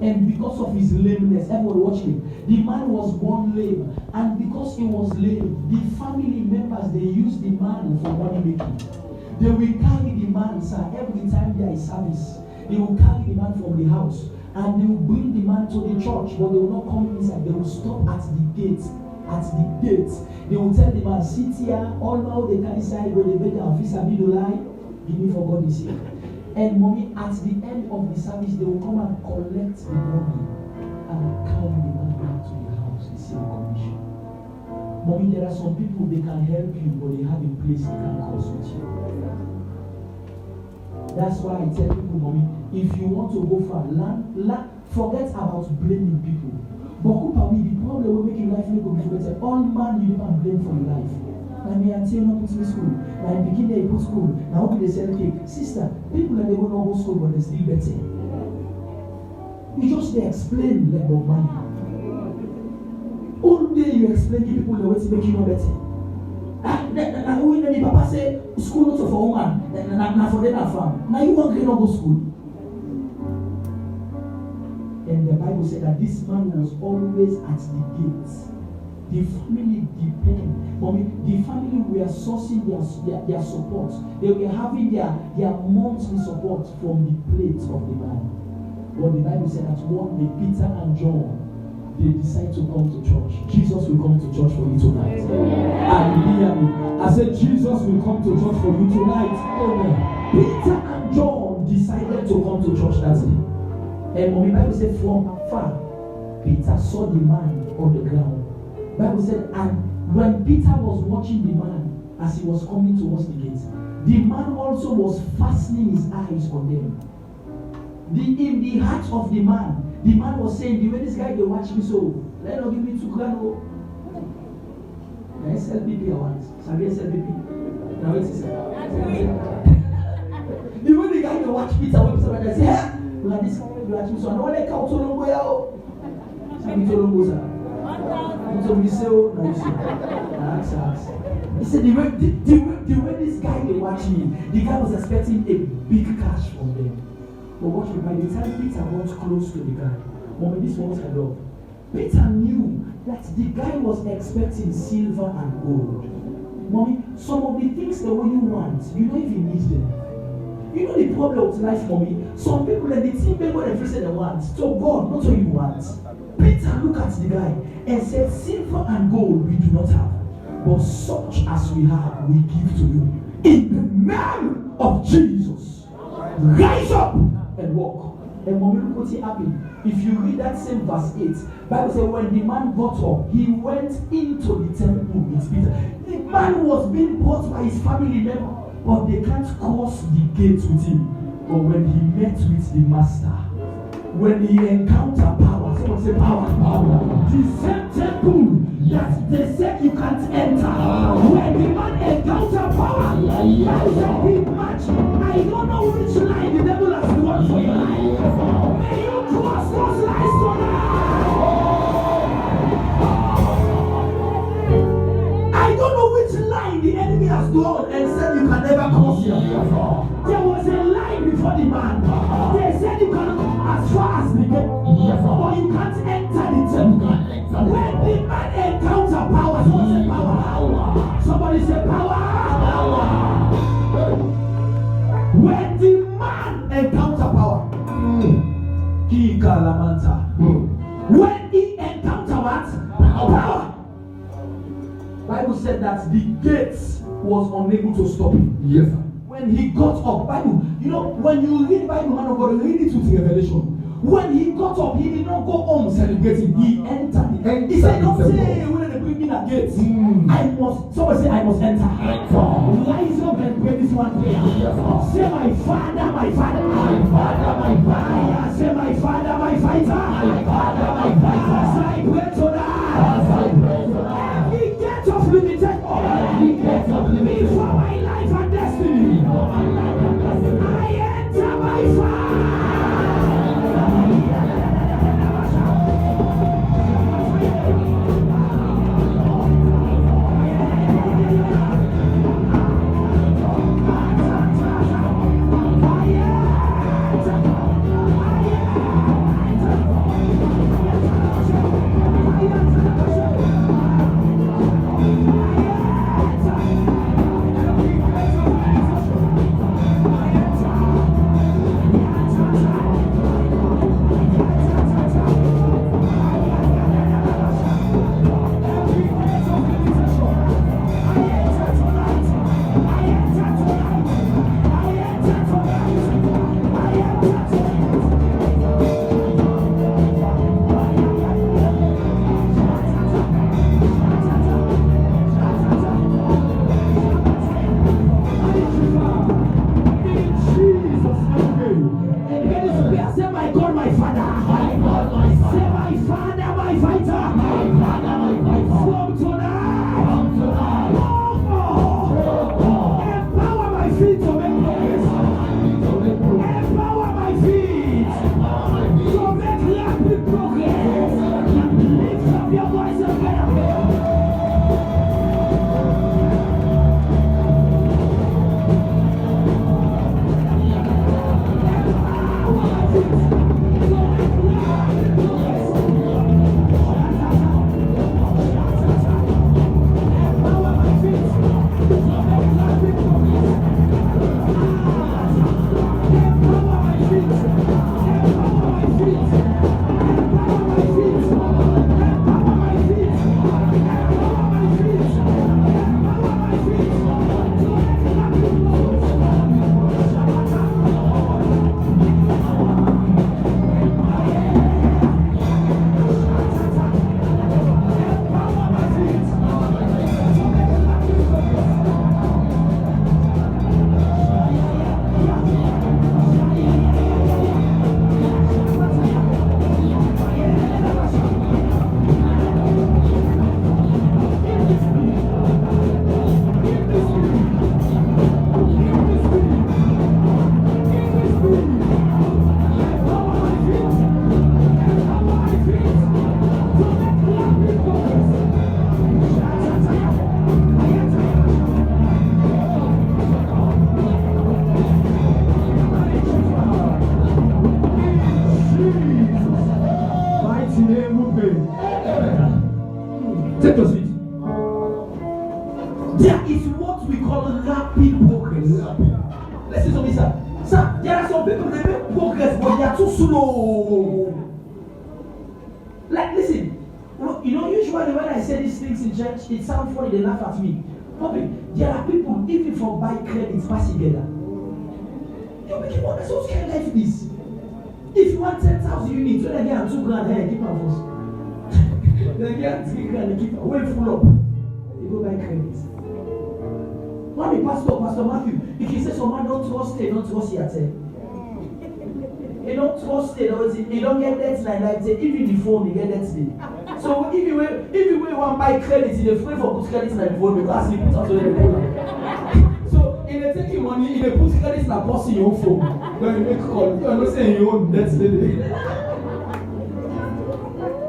And because of his lameness, everyone watching, the man was born lame. And because he was lame, the family members, they used the man for money making. They will carry the man, sir, every time there is service. They will carry the man from the house. And they will bring the man to the church, but they will not come inside. They will stop at the gate. At the gate, they will tell the man, sit here, all now they can inside, when they make their officer be the lie, give me for God is here. And mommy, at the end of the service, they will come and collect the money and carry the man back to the house, the same condition. Mommy, there are some people, they can help you, but they have a place they can cause with you. That's why I tell people, mommy, if you want to go far, forget about blaming people. But the problem will make your life make a better. All man you never blame for your life. Now me and you not put me school. Now in begin they put school. Now how do they sell cake? Sister, people that they will not go school but they still better. You just they explain like about money. All day you explain to people the way to make you know better. Now when the papa say school not for woman, now for them farm. Now you want to not go school. And the Bible said that this man was always at the gates. The family depend. The family were sourcing their support. They were having their monthly support from the plate of the man. But the Bible said that one day Peter and John, they decide to come to church. Jesus will come to church for you tonight. Hallelujah. I said Jesus will come to church for you tonight. Amen. Peter and John decided to come to church that day. And when the Bible said from afar, Peter saw the man on the ground. The Bible said, and when Peter was watching the man as he was coming towards the gate, the man also was fastening his eyes on them. In the heart of the man was saying, the way this guy they watch me so, let not give me 2 grand. Now SLBP I want. Sabi SLBP. Now it's the way the guy they watch Peter when somebody say, hey, look at this guy they watch me so I don't want to count to long go. Sabi to long go sir. So we say, oh, no, you say, ask. He said, the way this guy they watch me, the guy was expecting a big cash from them. But watch me, by the time Peter got close to the guy, this was her love. Peter knew that the guy was expecting silver and gold. Mommy, some of the things that you want, you don't even need them. You know the problem with life, mommy? Some people that they think they want everything they want. So God, not what you want. Peter looked at the guy and said, silver and gold we do not have, but such as we have, we give to you. In the name of Jesus, rise up and walk. And mommy, look what happened. If you read that same verse 8, Bible says when the man got up, he went into the temple with Peter. The man was being brought by his family member, but they can't cross the gate with him. But when he met with the master, when he encountered power, someone say power, the same temple that they said you can't enter. When the man encountered power, Bible said he matched. I don't know which line the devil has drawn for your life. May you cross those lines tonight. I don't know which line the enemy has drawn and said you can never cross here. There was a line before the man. They said you can come as far as the gate, but you can't enter the temple. When the man encounter power, someone say power. Somebody say power. When the man encounter power, when he encounter what? Power. Bible said that the gates was unable to stop him. Yes, sir. When he got up, Bible, you know, when you read Bible, man of God, read it with revelation. When he got up, he did not go home celebrating. He entered. He said, don't say, when they bring me at gates. I must, somebody say, I must enter. Rise up and pray this one prayer. Say, my Father, my Father. My Father, my Father. Say, my Father, my fighter. My Father, my fighter. As I pray tonight. Every gate of limitation. Before my life and destiny. I enter by fire. Take your seat. There is what we call rapid progress. Listen to me, sir. Sir, there are some people that make progress, but they are too slow. Like, listen. You know, usually when I say these things in church, it sounds funny, they laugh at me. Okay, there are people, even from buy credit, pass together. You're making money, so scared life is. If you want 10,000 units, when I get 2 grand, hey, keep on first. Then I get 3 grand, keep on. When full up, you go buy credit. When the Pastor Matthew, if he says, "Oh man, don't trust it, don't trust it," you don't trust it, you don't get that like that. Even the phone, you get that today. So if you want to buy credit, you're free for put credit in the phone because you put out the phone. So if they take your money, if they put credit in a box in your phone, when you make a call, you're not saying you own that today.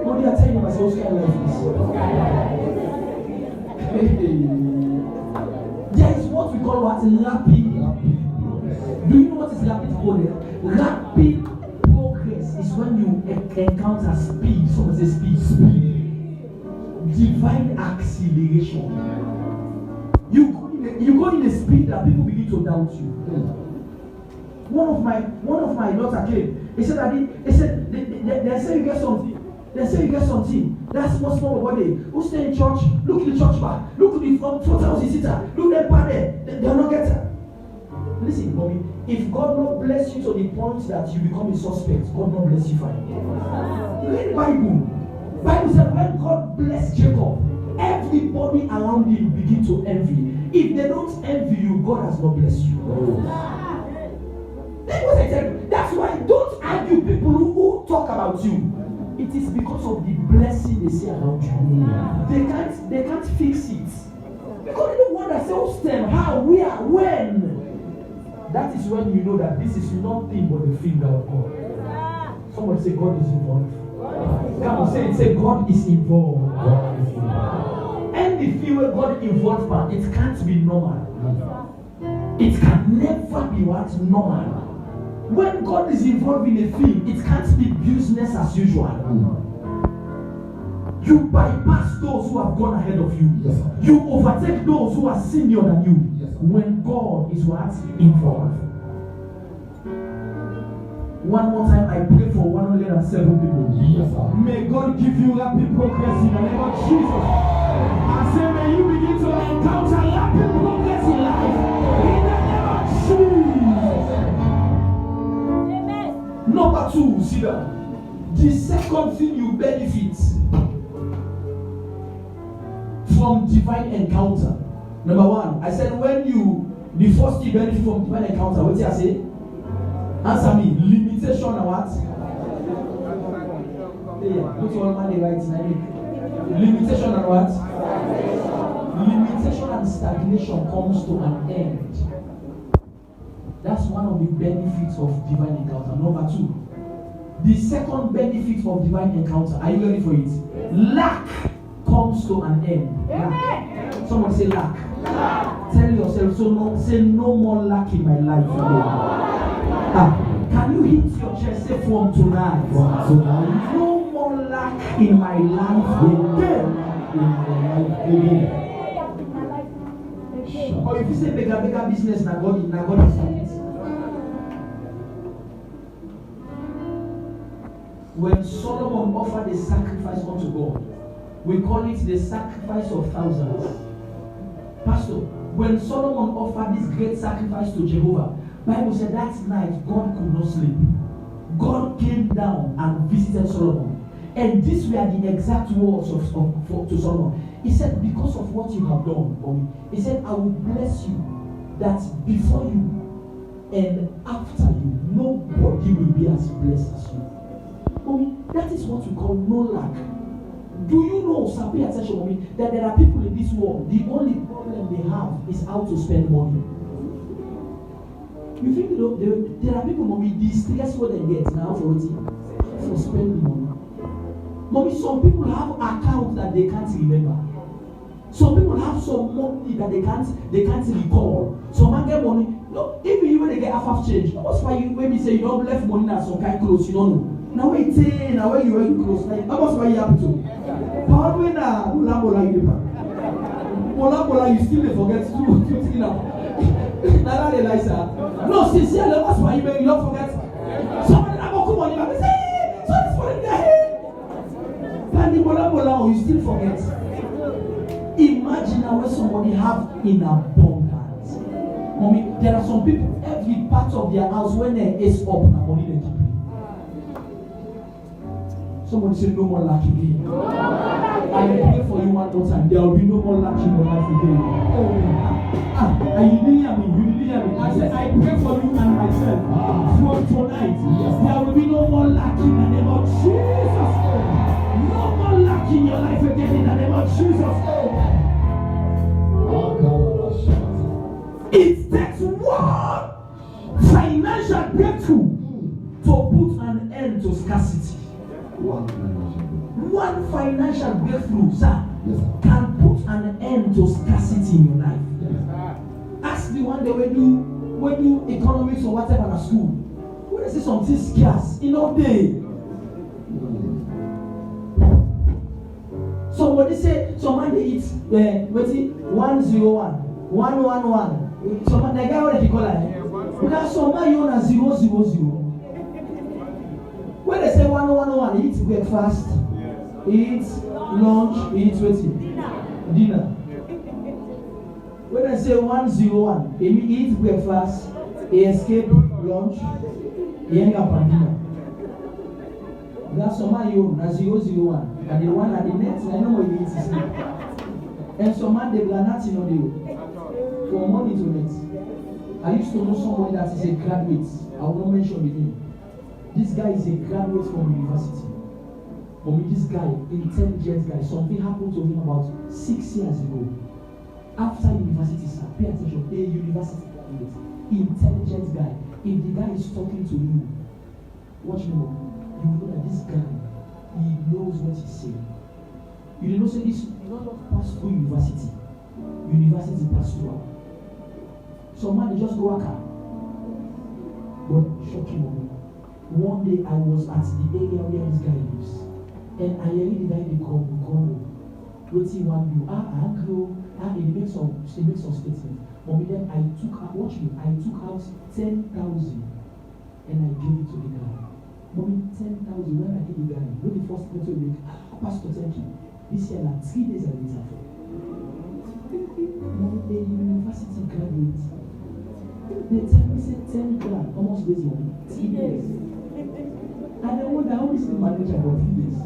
What they are telling you about social life there is what we call what? Rapid. Do you know what is rapid progress? Rapid progress is when you encounter speed. Someone say speed. Divine acceleration. You go in a speed that people begin to doubt you. One of my daughter came. He said they say you get something. They say you get something. That's what's small body. Who stay in church? Look at the church back. Look at the front 4,000 seater. Look at that there. They're not getting. Listen, mommy. If God not bless you to the point that you become a suspect, God not bless you fine. Read the Bible. Bible said when God blessed Jacob, everybody around him begin to envy. If they don't envy you, God has not blessed you. That's what I tell you. That's why don't argue people who talk about you. It is because of the blessing they see around you. They can't fix it. Because they don't want to say, "Oh, stem, how, where, when." That is when you know that this is nothing but the finger of God. Somebody say, "God is involved." Come on, say God is involved. God is involved. And the feel where God involved, man, it can't be normal. It can never be what? Normal. When God is involved in a thing, it can't be business as usual. You bypass those who have gone ahead of you. Yes, you overtake those who are senior than you. Yes, when God is what? Involved. One more time, I pray for 107 people. Yes, sir. May God give you rapid progress in the name of Jesus. I say, may you begin to encounter rapid progress in life. In the name of Jesus. Number 2, see that. The second thing you benefit from divine encounter. Number 1, I said the first you benefit from divine encounter. What did I say? Answer me. Limitation and what? Put your money right now. Limitation and what? Limitation and stagnation comes to an end. That's one of the benefits of divine encounter. Number 2, the second benefit of divine encounter. Are you ready for it? Lack comes to an end. Lack. Someone say lack. Tell yourself, say no more lack in my life again. Can you hit your chest? Say from tonight. No more lack in my life again. Or if you say bigger business, now God is it. When Solomon offered a sacrifice unto God, we call it the sacrifice of thousands. Pastor, when Solomon offered this great sacrifice to Jehovah, Bible said that night God could not sleep. God came down and visited Solomon. And these were the exact words to Solomon. He said, because of what you have done for me, he said, I will bless you that before you and after you, nobody will be as blessed as you. Mommy, that is what we call no lack. Do you know, sir, pay attention, mommy, that there are people in this world, the only problem they have is how to spend money. You think there are people, mommy, the stress what they get now for spending money. Mommy, some people have accounts that they can't remember. Some people have some money that they can't recall. Some man get money. No, even when they get half change, that's why you when we say you don't left money now some kind clothes, you don't know. Now wait, now when you wear clothes, like how much why you happy to? Power when mola you still they forget to thing now. Now they like that. No, sincerely, that's why you don't forget. Somebody have come on, you have to say, so this money there. And mola, you still forget. Imagine now when somebody have in abundance. Mommy, there are some people, every part of their house when there is up, na money they keep. Somebody say no more lack again. I pray for you one more time. There will be no more lack in your life again. And you didn't hear me. You didn't hear me. I said I pray for you and myself from tonight. There will be no more lack in the name of Jesus. No more lack in your life again in the name of Jesus. It takes one financial breakthrough to put an end to scarcity. One financial breakthrough, sir, can put an end to scarcity in your life. Ask the one that when you economics or whatever at school, when they say something scarce, in all day. Somebody say someone they eat 101, 111. Someone the guy what they call it? Because someone you own 000. When they say 111, eat breakfast, eat lunch, eat dinner. When they say 101, you eat breakfast, you escape lunch, you hang up on dinner. That's someone you own 001, and the one at the next, I know what you eat is sleep. And someone they are not in the from morning to night. I used to know somebody that is a graduate. I will not mention the name. This guy is a graduate from university. For me, this guy, intelligent guy, something happened to him about 6 years ago. After university, sir, pay attention, a university graduate, intelligent guy. If the guy is talking to you, watch me, you know that this guy, he knows what he's saying. You know, say this, you don't pass through university. University pass through. Some man, they just go work out. But shocking moment. One day I was at the area where this guy lives, and I heard the guy they call waiting one view. He makes some statement. But then I took out 10,000 and I gave it to the guy. Mommy, 10,000 when I gave the guy, when the first person to make, Pastor, thank you. This year like 3 days I later. Mommy, a university graduate. They tell me say 10 grand, almost days money, 3 days. And I wonder how is the manager for 3 days?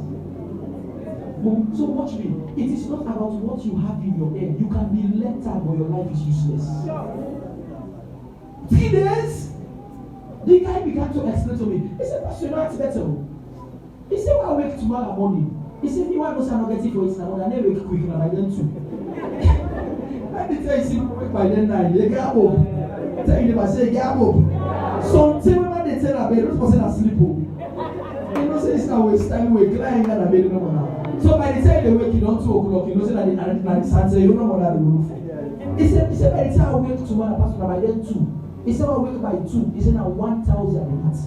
So watch me. It is not about what you have in your head. You can be let out, but your life is useless. 3 days? The guy began to explain to me. He said, Pastor, you know it's better. He said, well, I'll wake tomorrow morning. He said, you want to say I'm not getting for it now, and I never wake quick by then too. I did tell you, see, wake by then 9. They get up. I tell you, never say, get up. Sometimes when they tell a bed, those person are sleeping. You know, say it's not waste time, wake, lying at a bed no more now. So by the time they wake, you don't 2 o'clock, you know, say that they are Saturday, you don't know what they will do. He said, by the time I wake tomorrow, Pastor, by then 2. He said, I wake by 2. He said, now 1,000 I eat.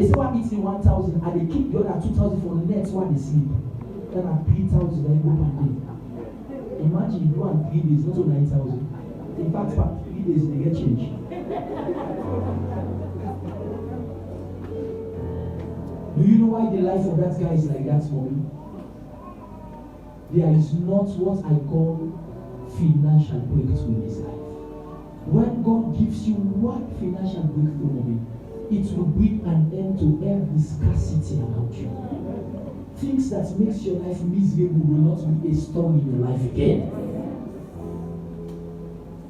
He said, I eat 1,000, and they keep the other 2,000 for the next one they sleep. Then I 3,000, then go per day. Imagine you go on 3 days, not to 9,000. In fact, for 3 days, they get change. Do you know why the life of that guy is like that for me? There is not what I call financial breakthrough in his life. When God gives you one financial breakthrough, it will bring an end to every scarcity around you. Things that makes your life miserable will not be a story in your life again.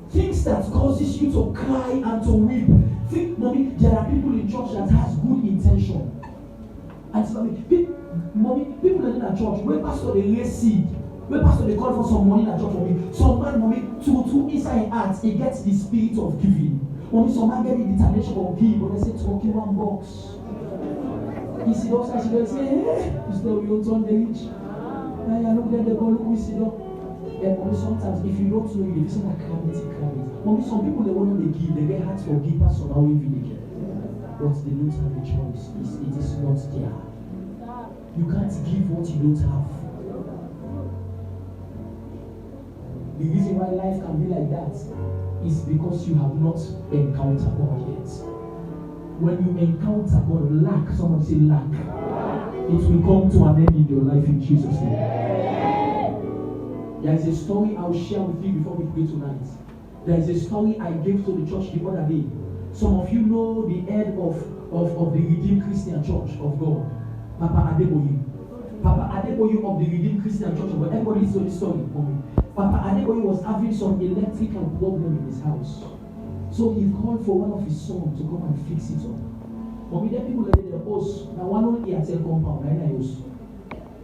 Things that causes you to cry and to weep. Think, mommy, there are people in church that has good intention. And mommy, people in a church, when pastor they raise seed, when pastor they call for some money in a church for me, some man, mommy, to inside heart, he gets the spirit of giving. Mommy, some man get the determination of give, but they say talking one box. He see those guys, they say, hey, it's the we don't the rich. Now you look there, they go look, we see them. And mommy, sometimes if you don't know, you listen to calamity. Mommy, some people they want to give, they get hearts for give, pastor now even again. But they don't have a choice. It is not there. You can't give what you don't have. The reason why life can be like that is because you have not encountered God yet. When you encounter God, lack, someone say lack, it will come to an end in your life in Jesus' name. There is a story I'll share with you before we pray tonight. There is a story I gave to the church the other day. Some of you know the head of the Redeemed Christian Church of God, Papa Adeboye. Papa Adeboye of the Redeemed Christian Church, but everybody listen to this story for me. Papa Adeboye was having some electrical problem in his house. So he called for one of his sons to come and fix it up. But with the people that they host, now one on Airtel compound, I use.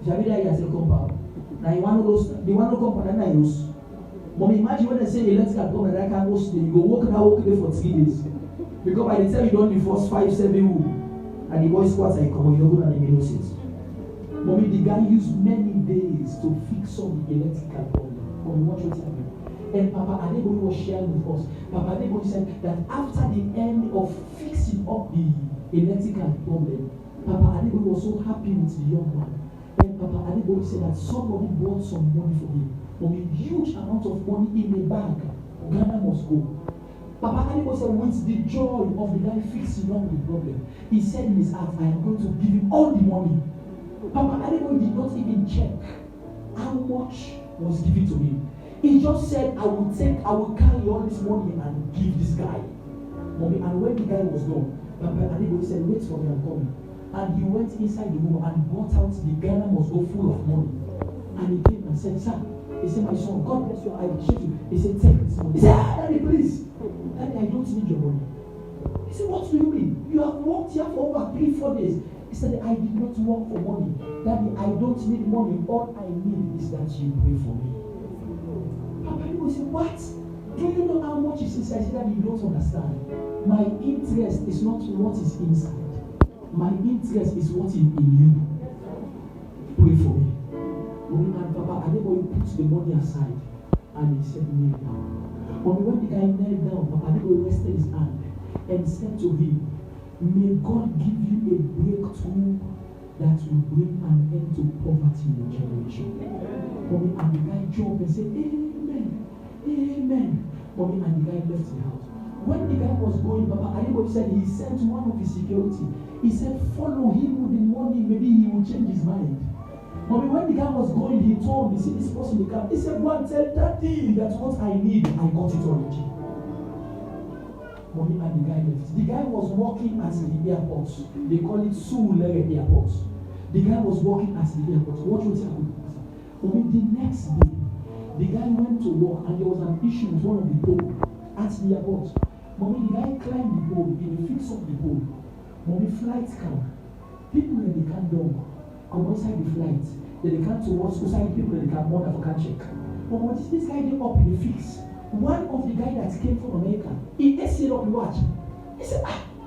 Javida Airtel compound. Now you want to those, the one on compound, I use. But imagine when they say electrical problem, I can't host you go walk there for 3 days. Because by the time you don't the first 5-7 and the boy squats like come on, you don't go to the middle seat. Mommy, the guy used many days to fix up the electrical problem. Mommy, watch what's happening. And Papa Adeboye was sharing with us. Papa Adeboye said that after the end of fixing up the electrical problem, Papa Adeboye was so happy with the young man. And Papa Adeboye said that somebody brought some money for him. Mommy, huge amount of money in a bag. Ghana must go. Papa Adeboye said with the joy of the guy fixing up the problem, he said in his heart, I am going to give him all the money. Papa Adeboye did not even check how much was given to him. He just said, I will carry all this money and give this guy. Mommy, and when the guy was done, Papa Adeboye said, wait for me, I'm coming. And he went inside the room and brought out the Ghana must go full of money. And he came and said, sir, he said, my son, God bless you, I appreciate you. He said, take this money. He said, Daddy, please. Daddy, I don't need your money. He said, what do you mean? You have worked here for over 3-4 days. He said, I did not work for money. Daddy, I don't need money. All I need is that you pray for me. Papa Adeboye said, what? Do you know how much is inside? I said, Daddy, you don't understand. My interest is not what is inside. My interest is what is in you. Pray for me. And Papa Adeboye put the money aside and he said, kneel down. But when the guy knelt down, Papa Adeboye rested his hand and said to him, may God give you a breakthrough that will bring an end to poverty in your generation. Mommy, and the guy jumped and said, amen, amen. Mommy, and the guy left the house. When the guy was going, Papa Adeboye said he sent one of his security. He said, follow him with the money, maybe he will change his mind. Mommy, when the guy was going, he told me, see this person in the car. He said, go and tell Daddy that what I need, I got it already. Mommy, and the guy left. The guy was walking at the airport. They call it Surulere Airport. The guy was walking at the airport. What was happening? Mommy, the next day, the guy went to work and there was an issue with one of the pole at the airport. Mommy, the guy climbed the pole, he fixed up the pole. Mommy, flight come. People in the can dog come outside the flight. Then they can't towards society people that they can monitor for can check. But what is this guy did up in the fix? One of the guys that came from America, he essayed up the watch. He said,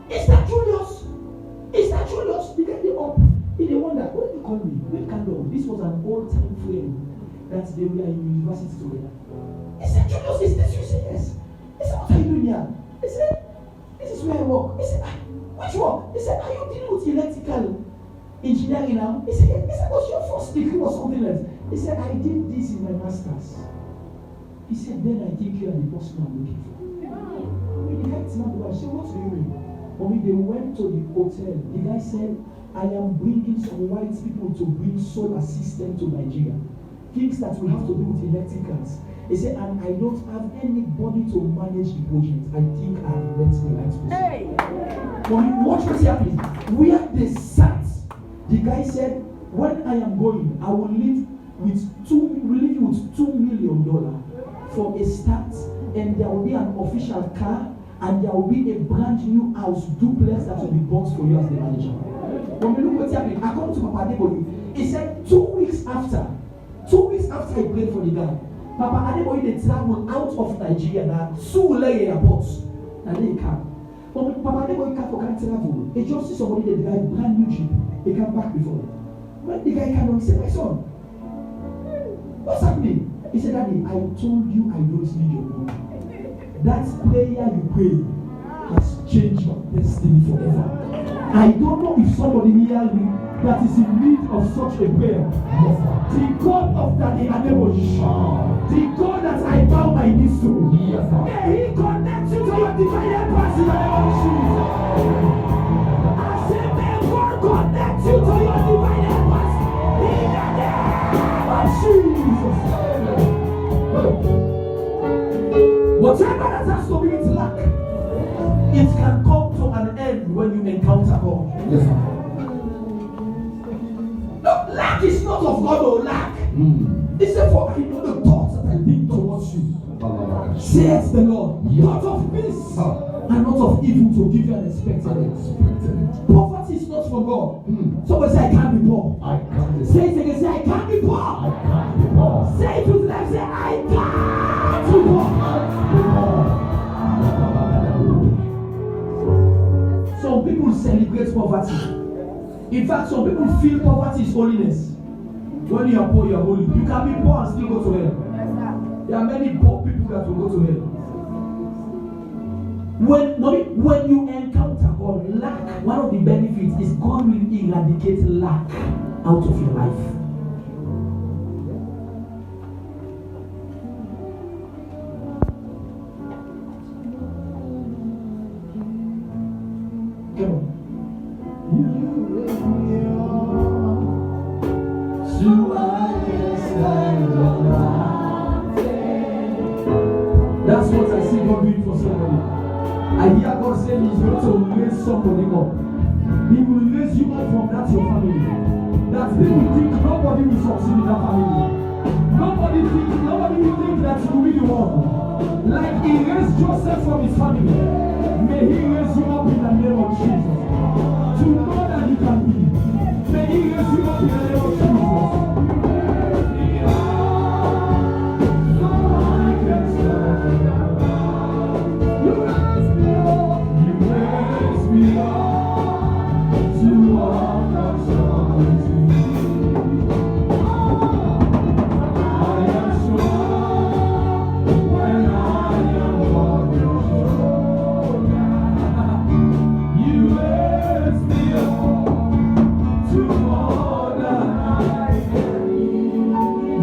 is that Julius? Is that Julius? The guy did up. He didn't wonder, what did you call me? Wait, candle. This was an old time friend that they were in university together. He said, Julius, is this you? He said, yes. He said, what are you doing here? He said, this is where I work. He said, which work? He said, are you dealing with electrical engineering now? He said, what's your first degree or something else? He said, I did this in my master's. He said, then I think you are the person I'm looking for. The guy turned to us. He said, what do you mean? Mommy, they went to the hotel. The guy said, I am bringing some white people to bring solar system to Nigeria. Things that will have to do with electricals. He said, and I don't have anybody to manage the project. I think I've met the right person. Hey. Mommy, watch what's happening. Where they sat, the guy said, when I am going, I will leave you with $2 million for a start, and there will be an official car, and there will be a brand new house duplex that will be bought for you as the manager. When we look what's happening, according to Papa Adeboye, he said 2 weeks after he prayed for the guy, Papa Adeboye they traveled out of Nigeria now, Surulere Airport, and then he came. When Papa Adeboye can't travel, he just see somebody that drive brand new Jeep. He came back before. When the guy came on, he said, my son, what's happening? He said, Daddy, I told you I don't need your money. That prayer you pray has changed your destiny forever. I don't know if somebody here that is in need of such a prayer. The God of Daddy Adeboye, the God that I bow my knees to, may He connect you to your divine helpers in the name of Jesus. I say, may God connect you to your divine helpers in the name of Jesus. Whatever that has to be with lack, it can come to an end when you encounter God. Yes, sir. No, lack lack is not of God or lack. He said, for I know the thoughts that I think towards you. Says the Lord, thoughts of peace and not of evil to give you an expected end. Poverty is not from God. Somebody say, I can't be poor. Say it again, say, I can't be poor. Say it to the left, say, I can't be poor. Some people celebrate poverty. In fact, some people feel poverty is holiness. When you are poor, you are holy. You can be poor and still go to hell. There are many poor people that will go to hell. When you encounter God, lack, one of the benefits is God will eradicate lack out of your life. Come on. That's what I see God doing for somebody. I hear God saying He's going to raise somebody up. He will raise you up from that your family. That people think nobody will succeed in that family. Nobody will think that you will be the one. Like He raised Joseph from his family. May He raise you up in the name of Jesus. To know that you can be. May He raise you up in the name of Jesus.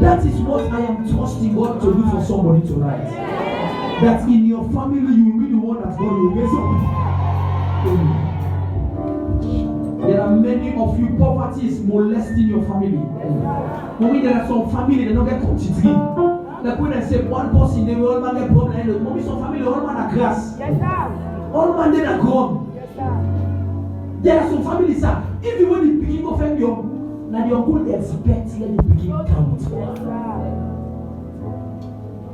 That is what I am trusting God to do for somebody tonight. That in your family you will be the one that God will raise up. There are many of you, poverty is molesting your family. Mommy, there are some family they don't get comfortable. Like when I say one person, they will all man get problem. Mommy, some family all man are grass. Yes, sir. All man they are gone. Yes, sir. There are some families, sir. Even when the beginning of your now the uncle expect let the beginning count.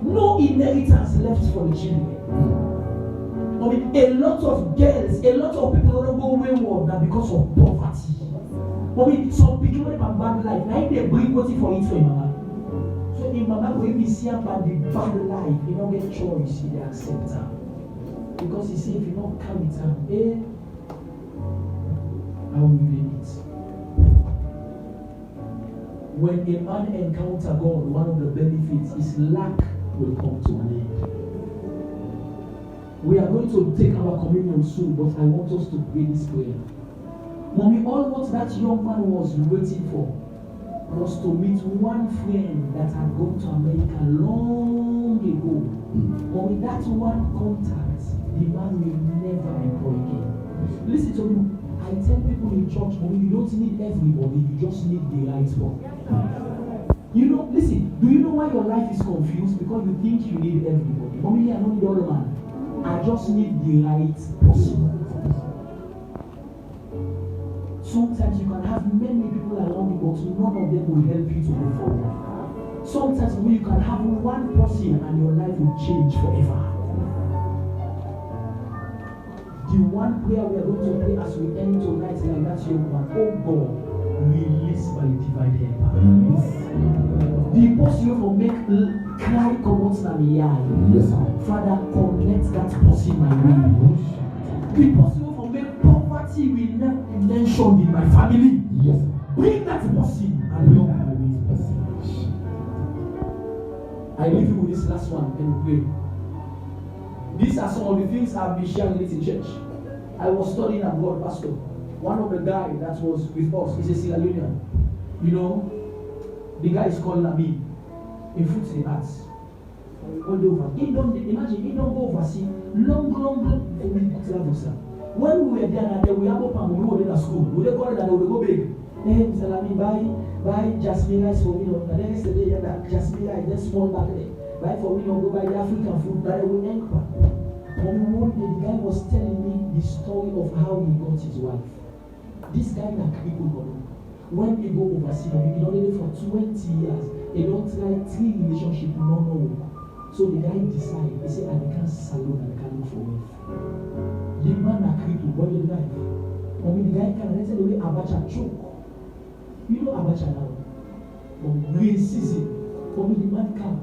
No inheritance left for the children. I mean, a lot of girls, a lot of people don't go wayward now because of poverty. I mean, some people have a bad life. Now they bring what for it for your mama. So if mama will be see about the bad life, you don't get choice, they accept her. Because he say if you don't come with her, I will be it. When a man encounters God, one of the benefits is lack will come to an end. We are going to take our communion soon, but I want us to pray this prayer. Mommy, all what that young man was waiting for was to meet one friend that had gone to America long ago. Mommy, that one contact, the man will never be poor again. Listen to me. I tell people in church, Mommy, you don't need everybody, you just need the right one. You know, listen, do you know why your life is confused? Because you think you need everybody. Mommy, I don't need all man. I just need the right person. Sometimes you can have many people around you, but none of them will help you to move forward. Sometimes you can have one person and your life will change forever. The one prayer we are going to pray as we end tonight like that young man. Oh God, release my divine helper. The person will make cry come out and yes, Father, connect that person my way. The person will make poverty will never mentioned in my family. Yes. Bring that person along my way. I leave you with this last one and pray. These are some of the things I've been sharing in church. I was studying abroad, Pastor. One of the guys that was with us is a Sierra Leonean. You know, the guy is called Nabi. In fruits in the arts. All over. Imagine, he don't go overseas. Long. When we were there, we have open, we were in a school. We call it that we go big. Hey, Mr. Nabi, buy jasmine rice for me. The next day, jasmine rice, just small back there. Buy for me, go buy the African food, that will anchor. One day, the guy was telling me the story of how he got his wife. This guy that people got. When they go overseas, he been already for 20 years. They don't try 3 relationships, no. So the guy decide, he say, I can't salon, I can't look for wealth. The man agreed to boil the life. The guy can let the way Abacha choke. You know Abacha now. Rain season. The man come.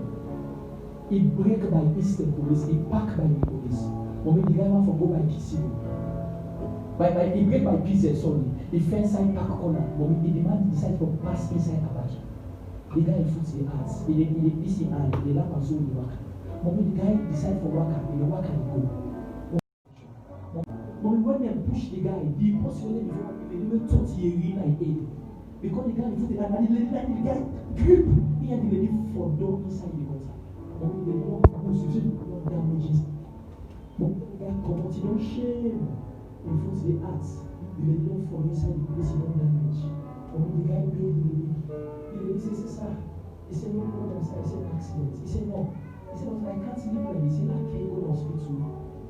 He break by Eastern police, he pack by the police. The guy want to go by Kisibu. He break by PZ, sorry. The fence side park corner. The man decide to pass inside Abacha. The guy puts the ads. He PC and the lamp and so the worker. The guy decide for worker. The worker go. When they push the guy, the possibility before they even thought he like aid. Because the guy put the guy and the guy grip. He had the lady for door inside the water. They don't push, you see, no damages. The guy come out, he don't shame. He puts the ads. The lady don't fall inside the place, he don't damage. The guy paid the lady. The lady says, sir, he said, no problem, sir. He said, accident. He said, no. He said, I can't live like this. He said, I can't go to the hospital.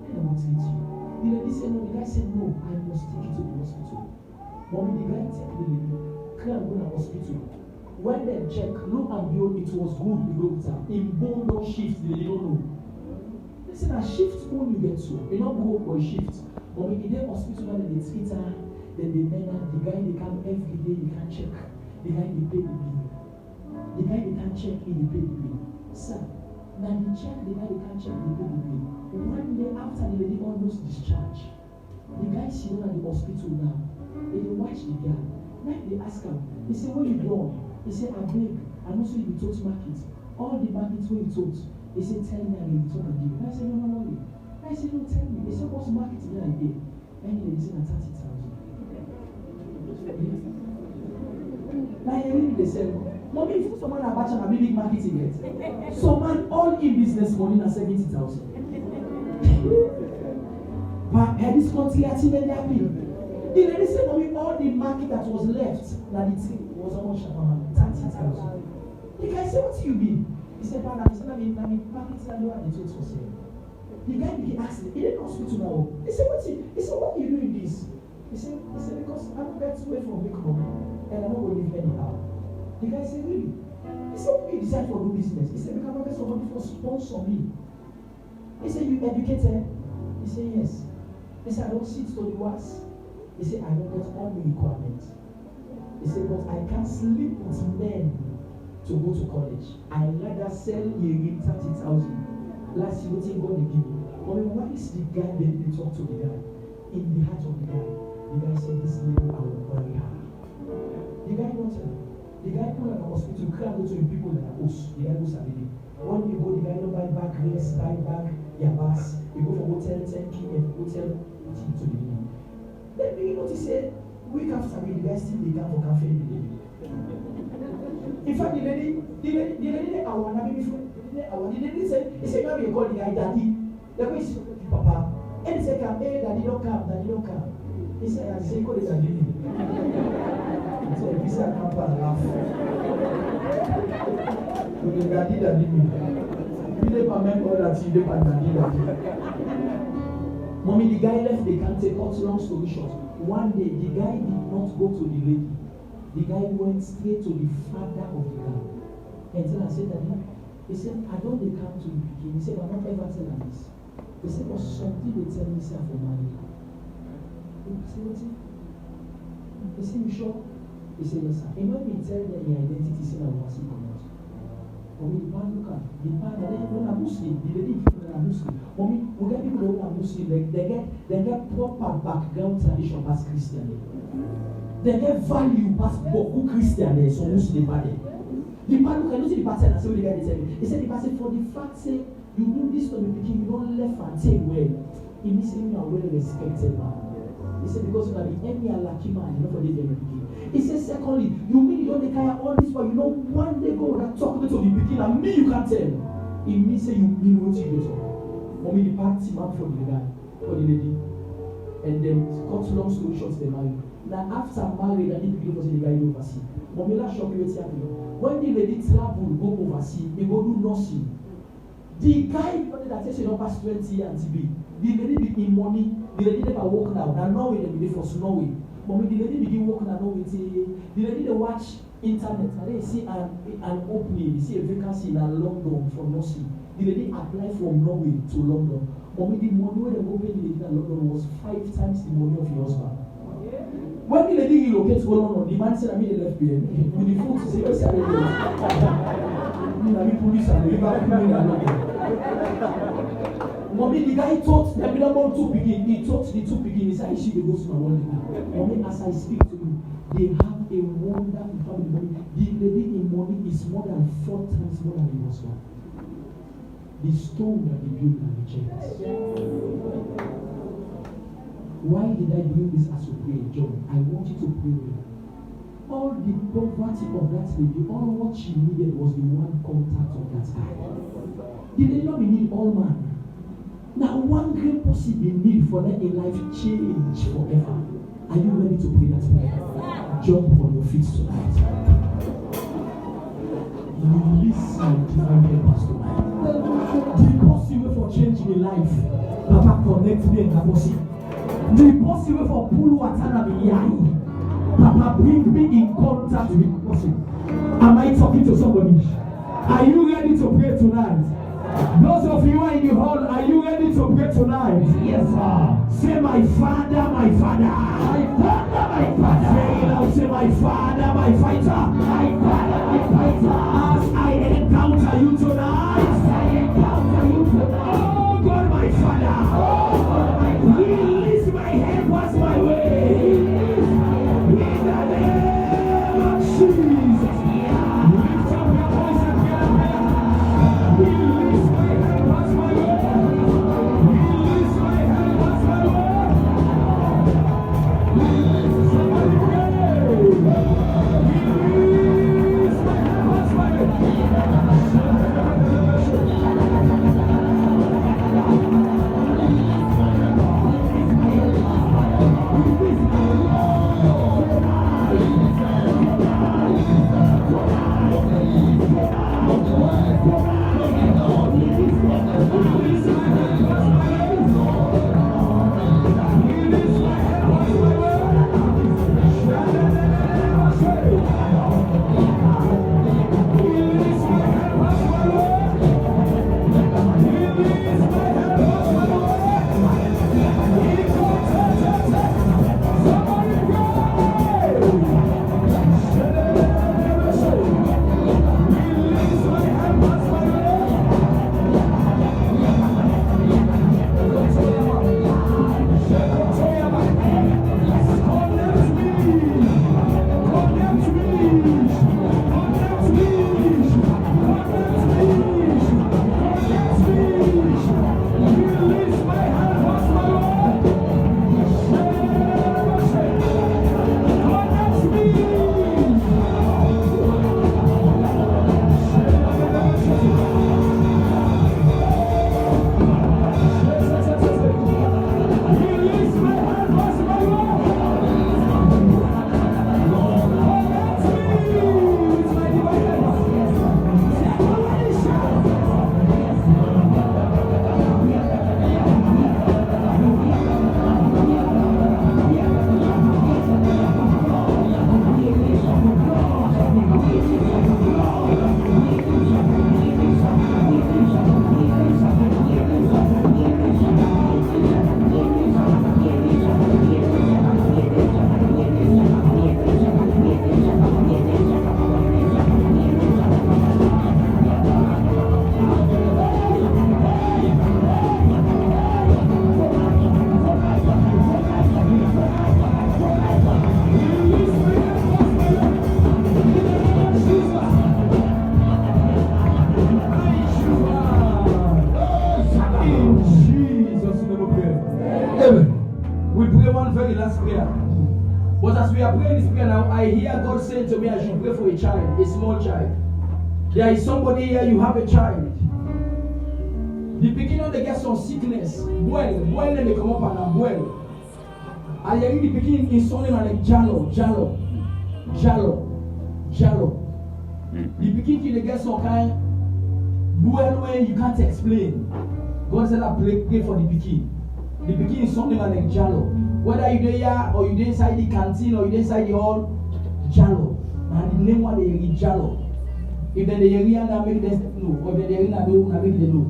Then I will treat you. The lady said, no. The guy said, no, I must take you to the hospital. The guy took the lady, can't go to the hospital. When they check, look and behold, it was good, the doctor. In bone don't shift, they don't know. They said, a shift when you get to. You don't go for a shift. But in the hospital, when they treat her, then they men the guy they come every day, they can check. The guy they pay the bill. The guy they can check, he pay the bill. Sir, now they check, the guy they can check, they pay the bill. One day after the lady almost discharged, the guy sitting at the hospital now, they watch the guy. Now they ask him, they say, what you doing? He said, I beg, I know so you taught markets. All the markets where you taught, he said, tell me I will return and give you. I said, no, no, no. I said, no, tell me. He said, what's marketing that I gave? And he said, 30,000. Now he really said, mommy, if you someone Abacha and big marketing yet. So man, all in business money na 70,000. But at this country, I think they're happy. The lady said, mommy, all the market that was left, that it was almost 30,000. The guy said, what do you mean? He said, Father, I said, I mean, market I know the truth for sale. The guy began asking, he didn't hospital now. He said, what are you doing this? He said, because I'm best away from big home and I'm not going to live anyhow. The guy said, really? He said, what you decide for do business? He said, because I'm get somebody for sponsor me. He said, you educated? He said, yes. He said, I don't sit to the worst. He said, I don't get all the requirements. He said, but I can't sleep with men to go to college. I rather sell you 30,000. Last year, what you going to give me? But what is the guy then they talk to the guy? In the heart of the guy said, this lady, I will marry her. The guy don't tell him. The guy pull at the hospital, crowd to people that are host. The guy goes at the when you go, the guy don't buy back race, buy back your bus. You go from hotel 10 p.m. hotel to the evening. Then you know, he said, week after the guy still they come for cafe in the lady. In fact, the lady, I want to be before. The lady said, he said, maybe you call the guy daddy. The guy is papa. And he said, come, hey, daddy don't come. He said, I say, call the daddy. So he said, I can't laugh. So the daddy me. He didn't remember that he didn't daddy. Mommy, the guy left the country, cut long story short. One day, the guy did not go to the lady. The guy went straight to the father of the guy. And then I said, Daddy, he said, I don't they come to the beginning. He said, I'm not ever telling this. He said, but something they tell me, sir, for money. He said, what's it? He said, you sure? He said, yes, sir. And when he tell them your identity, he said, I want to see come out. But the man look at the man, they are Muslim, the lady people are Muslim. Mommy, we get people who are Muslim, they get proper background tradition as Christian. They get value as beaucoup Christian, so Muslim body. The man look at the person and say, what the guy tell me? He said, the person for the fact say, you do this to the picking, you don't left and take well. He means you are well respected man. He said, because you are the any lucky man, you know for the very picking. He said, secondly, you mean you don't carry all this, but you know one day go that talk to the picking and me you can't tell. It means say you mean what you do. For me, the party man for the guy, for the lady. And then cut long story short, they marry. Now after marriage, I need to go to the guy overseas. Mommy, let's shock you what's happening. When the lady travel, go overseas, they go do nursing. The guy that says you don't pass 20 years and TB. The lady be in money, the lady never walk now. Now Norway they be for Norway. Mommy, the lady begin walking along with it. The lady they watch internet and they see an opening, they see a vacancy in London from Norway. The lady applied from Norway to London. Mommy, the money when they go pay the lady in London was 5 times the money of your husband. When the lady relocated to London, the man said, I made a left behind. With the food to say, what's the other? I mean, police and the Mommy, the guy taught the minimum 2 begin. He taught the 2 begin. He said, she goes to my one. Mommy, as I speak to you, they have a wonderful family. The lady in money is more than 4 times more than the husband. The stone that they built and the church. Why did I bring this as a prayer, John? I want you to pray with her. All the poverty of that lady, all what she needed was the one contact of that guy. The lady not need all man. Now one great possible need for that in life change forever. Are you ready to pray that prayer? Jump on your feet tonight. Release my divine helpers tonight. The possible for changing in life. Papa connect me and Kaposi. The possible for pull watana be yai. Papa bring me in contact with the person. Am I talking to somebody? Are you ready to pray tonight? Those of you who are in the hall, are you ready to pray tonight? Yes, sir. Say, my Father, my Father. My Father, my Father. Say it out, say, my Father, my fighter. My Father, my fighter. As I encounter you tonight. As I encounter you tonight. Oh God, my Father. Oh God, my Father. Release my help as my way. In the name of Jesus. Lift up your voice and pray a prayer. Release my help as my way. Release my help as my way. Somebody pray. Release my help as my But as we are praying this prayer now, I hear God saying to me, I should pray for a child, a small child. There is somebody here, you have a child. The beginning they get some sickness. Well, they come up and well. And you the beginning is something like Jalo. The beginning they get some kind well way you can't explain. God said I pray for the beginning. The beginning is something like Jalo. Whether you there or you inside the canteen or you inside the hall, Jalo. And the name one they read Jalo. If then the area that make them know, or the area that don't make them know.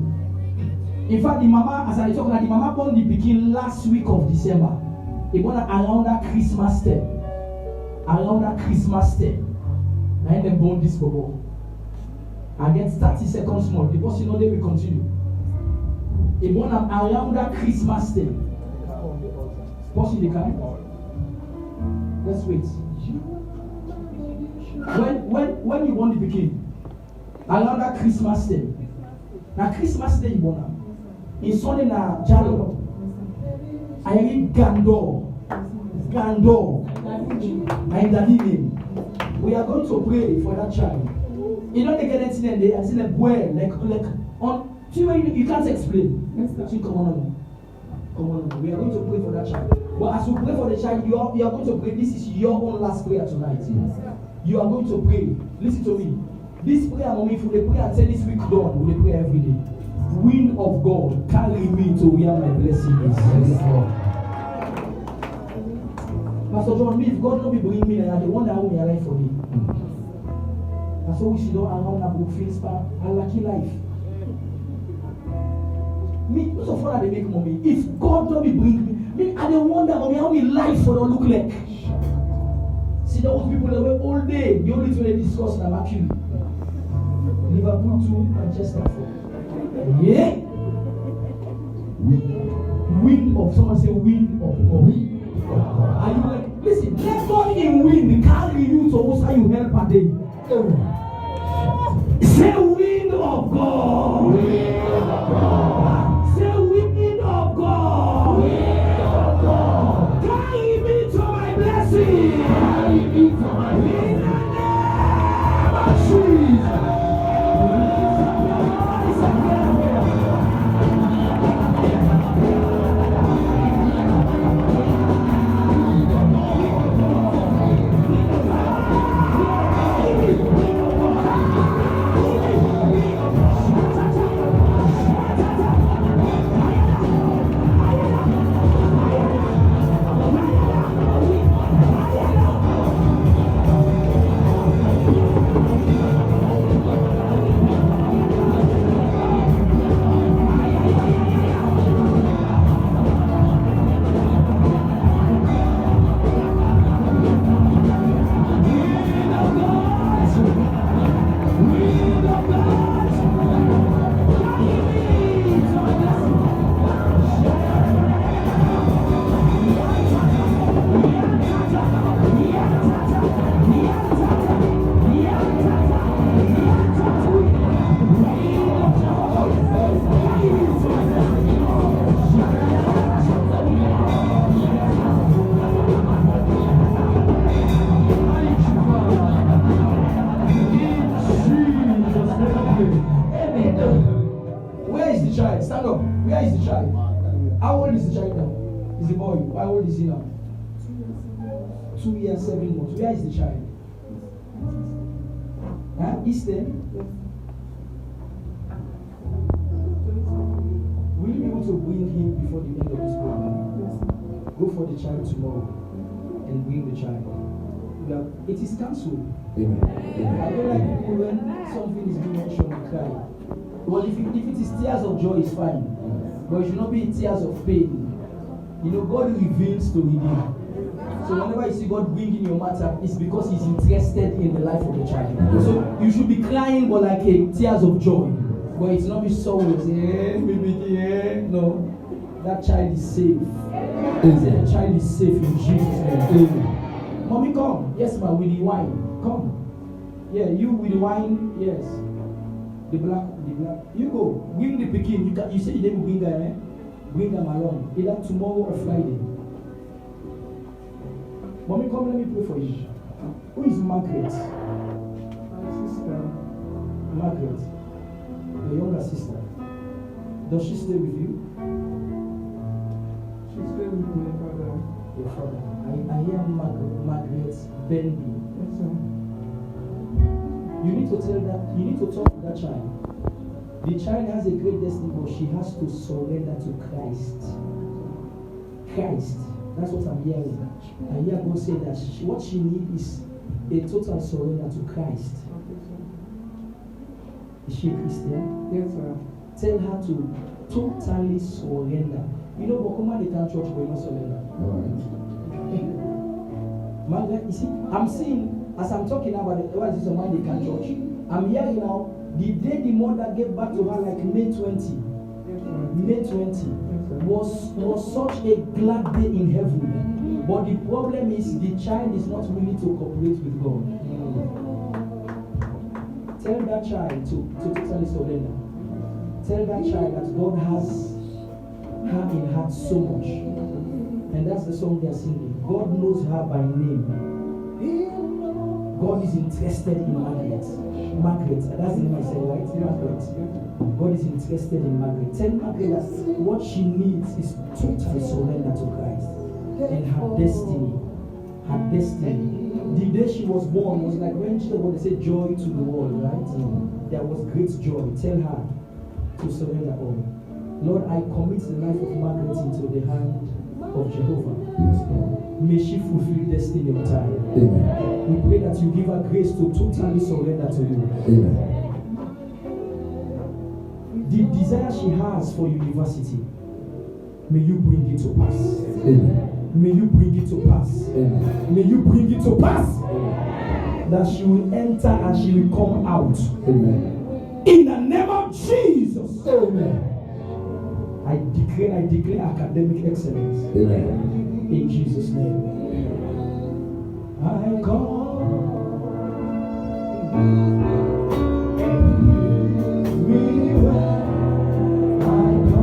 In fact, the mama, as I talk about, the mama born the begin last week of December. They born around that Christmas time. Around that Christmas time. Now they born this bubble. I get 30 seconds more. The person know they will continue. They born around that Christmas time. Person they can. Let's wait. When you born the begin, around that Christmas day. Now Christmas day you born. In Sunday na Jalo. I read Gandor. And that name. We are going to pray for that child. You don't get anything in there. I see like boy, like on. You can't explain. Come on. We are going to pray for that child. But as we pray for the child, you are going to pray. This is your own last prayer tonight. You are going to pray. Listen to me. This prayer, mommy, if we pray until this week done, we pray every day. Wind of God, carry me to where my blessing is. Pastor John, me, if God not be bringing me there, the one that will be alive for me. And so we should not around that book, feel spa, and lucky life. Me, so far they make mommy. If God not be bringing me, I don't wonder, mommy, how many life for don't look like. See those people that were all day, the only thing they discuss now actually. Liverpool to Manchester 4. Yeah? Wind of, someone say wind of God. Are you like, listen, let God in wind carry you to also you help a day. Say wind of God. Wind of God. Say wind of God. Wind of God. Carry me to my blessing. Carry me to my blessing. In the name of Jesus. Where is the child? Stand up. Where is the child? How old is the child now? Is the boy? How old is he now? 2 years, 7 months. Where is the child? Huh? Eastern? Will you be able to bring him before the end of this program? Go for the child tomorrow and bring the child. It is cancelled. Amen. I don't like people when something is being mentioned and cry. Well, if it is tears of joy, it's fine. But it should not be tears of pain. You know, God reveals to redeem. So whenever you see God bringing your matter, it's because He's interested in the life of the child. So you should be crying, but like tears of joy. But it's not be sorrow. No, that child is safe. That child is safe in Jesus' name. Mommy, come. Yes, ma, with the wine. Come. Yeah, you with the wine. Yes. The black. You go. Bring the pikin. You say you didn't bring them, eh? Bring them along. Either tomorrow or Friday. Mommy, come, let me pray for you. Who is Margaret? My sister. Margaret. Your younger sister. Does she stay with you? She stayed with my father. Your father. I hear Margaret Benby. Yes, sir. You need to tell that, you need to talk to that child. The child has a great destiny, but she has to surrender to Christ. Christ. That's what I'm hearing. I hear God say that what she needs is a total surrender to Christ. Is she a Christian? Yes, sir. Tell her to totally surrender. You know, Bokuma, they can't church, but not surrender. Margaret, you see, I'm seeing, as I'm talking about it, what is a man they can church? I'm hearing now, the day the mother gave back to her, like May 20, Yes, sir. May 20, was such a glad day in heaven. But the problem is the child is not willing to cooperate with God. Tell that child to totally surrender. Tell that child that God has her in heart so much. And that's the song they are singing. God knows her by name. God is interested in Margaret. Margaret, that's the name I said, right? Margaret. God is interested in Margaret. Tell Margaret that what she needs is total surrender to Christ and her destiny. Her destiny. The day she was born was like when they say joy to the world, right? There was great joy. Tell her to surrender all. Lord, I commit the life of Margaret into the hand of Jehovah. May she fulfill destiny on time. Amen. We pray that you give her grace to totally surrender to you. Amen. The desire she has for university, may you bring it to pass. Amen. May you bring it to pass. Amen. May you bring it to pass. That she will enter and she will come out. Amen. In the name of Jesus. Amen. I declare academic excellence. Amen. In Jesus' name. I call me where I go.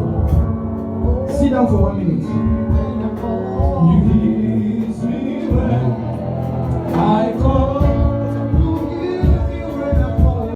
Sit down for 1 minute.